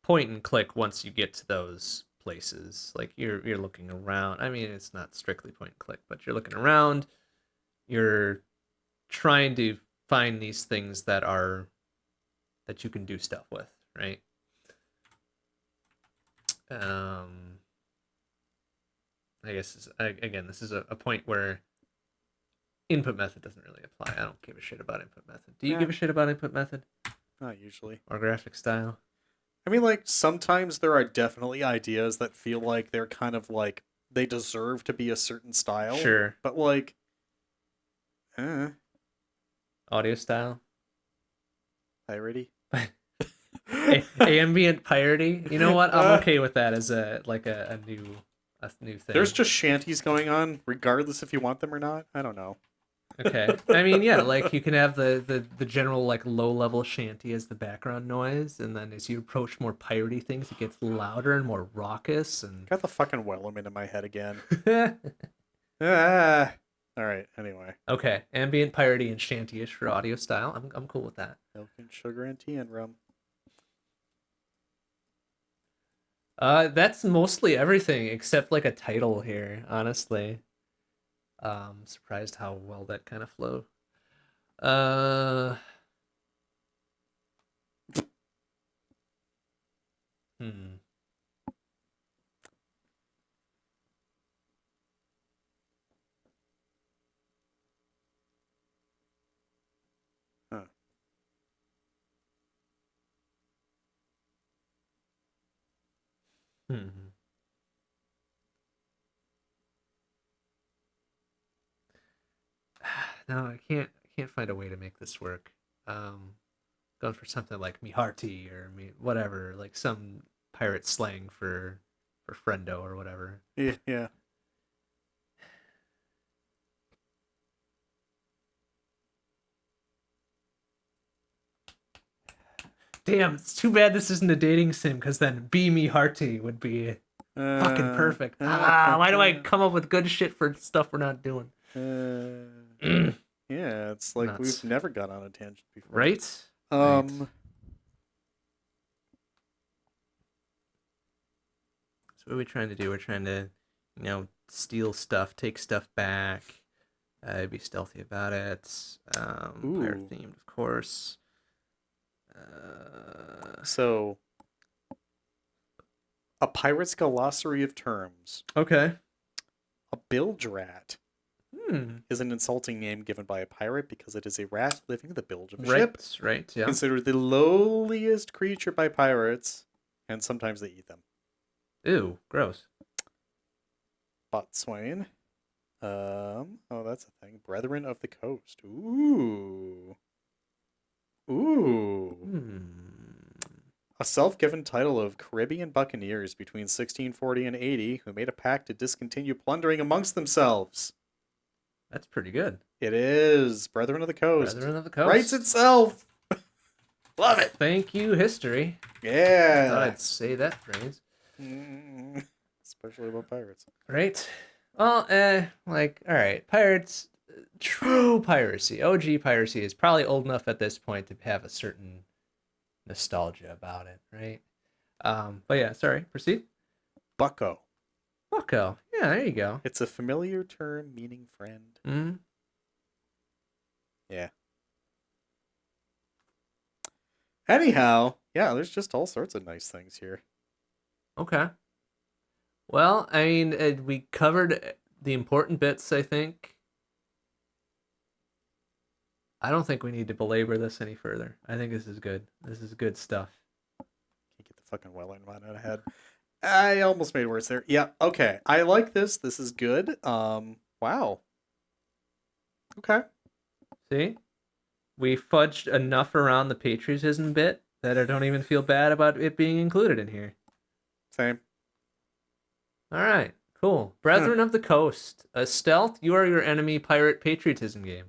point and click once you get to those places. Like you're looking around. I mean, it's not strictly point and click, but you're looking around. you're trying to find these things that you can do stuff with, right? Um, I guess again, this is a point where input method doesn't really apply. I don't give a shit about input method. Do you Yeah, give a shit about input method not usually. or graphic style? I mean, like, sometimes there are definitely ideas that feel like they're kind of like they deserve to be a certain style, Sure. but like, eh, Audio style? piratey. Ambient piratey? You know what? I'm uh, okay with that as a new there's thing. just shanties going on, regardless if you want them or not. I don't know. Okay. I mean, yeah, like you can have the general like low level shanty as the background noise, and then as you approach more piratey things, it gets louder and more raucous and Got the fucking Wellum in my head again. Ah. All right. Anyway, Okay, ambient piratey and shanty-ish for audio style. I'm cool with that. milk and sugar and tea and rum. That's mostly everything except like a title here, honestly. Surprised how well that kind of flowed. Uh, hmm. Huh. Hmm. No, I can't find a way to make this work. Going for something like Miharti or me whatever, like some pirate slang for friendo or whatever. Yeah. Yeah. Damn, it's too bad this isn't a dating sim, because then Be Me Hearty would be fucking Uh, perfect. Ah, why do I come up with good shit for stuff we're not doing? yeah, it's like we've Nuts. never got on a tangent before. Right? Right. Um, So what are we trying to do? We're trying to, steal stuff, take stuff back, be stealthy about it. Pirate ooh. themed, of course. So a pirate's glossary of terms. Okay. A bilge rat Hmm. is an insulting name given by a pirate because it is a rat living in the bilge of a ship. Right. Right. Yeah. Considered the lowliest creature by pirates, and sometimes they eat them. Ew. Gross. Botswain. Oh, that's a thing. Brethren of the Coast. Ooh. Ooh. Hmm. A self-given title of Caribbean buccaneers between 1640 and 80 who made a pact to discontinue plundering amongst themselves. That's pretty good. It is Brethren of the Coast. Brethren of the Coast. Writes itself. Love it. Thank you, history. I thought Yeah. I'd say that phrase. Especially about pirates. Right. Well, like, all right, pirates, true piracy, OG piracy is probably old enough at this point to have a certain nostalgia about it, right? But yeah, sorry, proceed. Bucko. Bucko. Yeah, there you go. It's a familiar term meaning friend. Mm. Yeah. Anyhow, yeah, there's just all sorts of nice things here. Okay. Well, I mean, we covered the important bits, I think. I don't think we need to belabor this any further. I think this is good. This is good stuff. Can't get the fucking well in my head. I almost made words there. Yeah, okay. I like this. This is good. Wow. Okay. See? We fudged enough around the patriotism bit that I don't even feel bad about it being included in here. Same. All right, cool. Brethren of the Coast, a stealth, you are your enemy pirate patriotism game.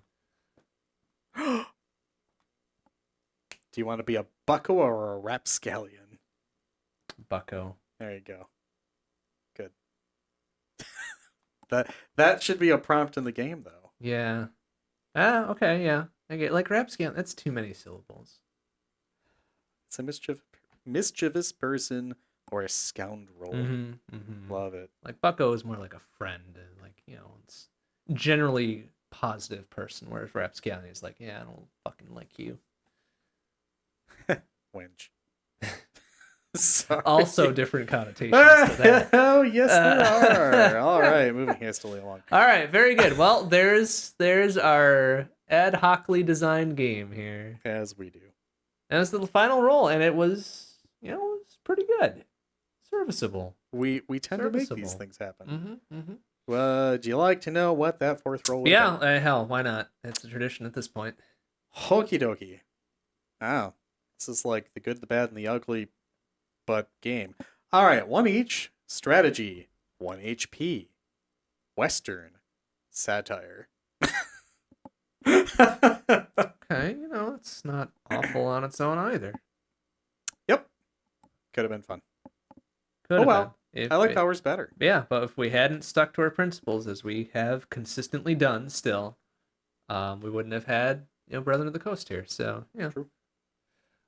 Do you want to be a bucko or a rapscallion? Bucko. There you go. Good. that should be a prompt in the game, though. Yeah. Ah, okay, yeah. I get like rapscallion. That's too many syllables. It's a mischievous person or a scoundrel. Mm-hmm. Love it. Like Bucko is more like a friend, and like it's generally positive person, whereas Rapscallion is like, yeah, I don't fucking like you. Winch. Sorry. Also different connotations to that. Oh, yes, there are. All right, moving hastily along. All right, very good. Well, there's our ad hocly designed game here. As we do. And it's the final roll, and it was, it was pretty good. Serviceable. We tend to make these things happen. Mm-hmm. Do you like to know what that fourth roll was? Yeah, hell, why not? It's a tradition at this point. Okie dokie. Oh, this is like the good, the bad, and the ugly, but game. All right, 1 each. Strategy, 1 HP. Western, satire. Okay, it's not awful on its own either. Yep. Could have been fun. Could well. I like ours better. Yeah, but if we hadn't stuck to our principles, as we have consistently done still, we wouldn't have had, Brethren of the Coast here. So, yeah. True.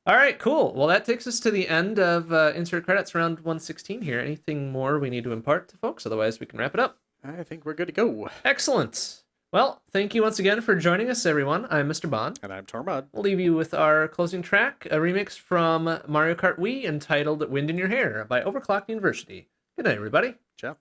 All right, cool. Well, that takes us to the end of Insert Credits round 116 here. Anything more we need to impart to folks? Otherwise, we can wrap it up. I think we're good to go. Excellent. Well, thank you once again for joining us, everyone. I'm MrBond. And I'm Tormod. We'll leave you with our closing track, a remix from Mario Kart Wii entitled Wind in Your Hair by Overclocked University. Good night, everybody. Ciao.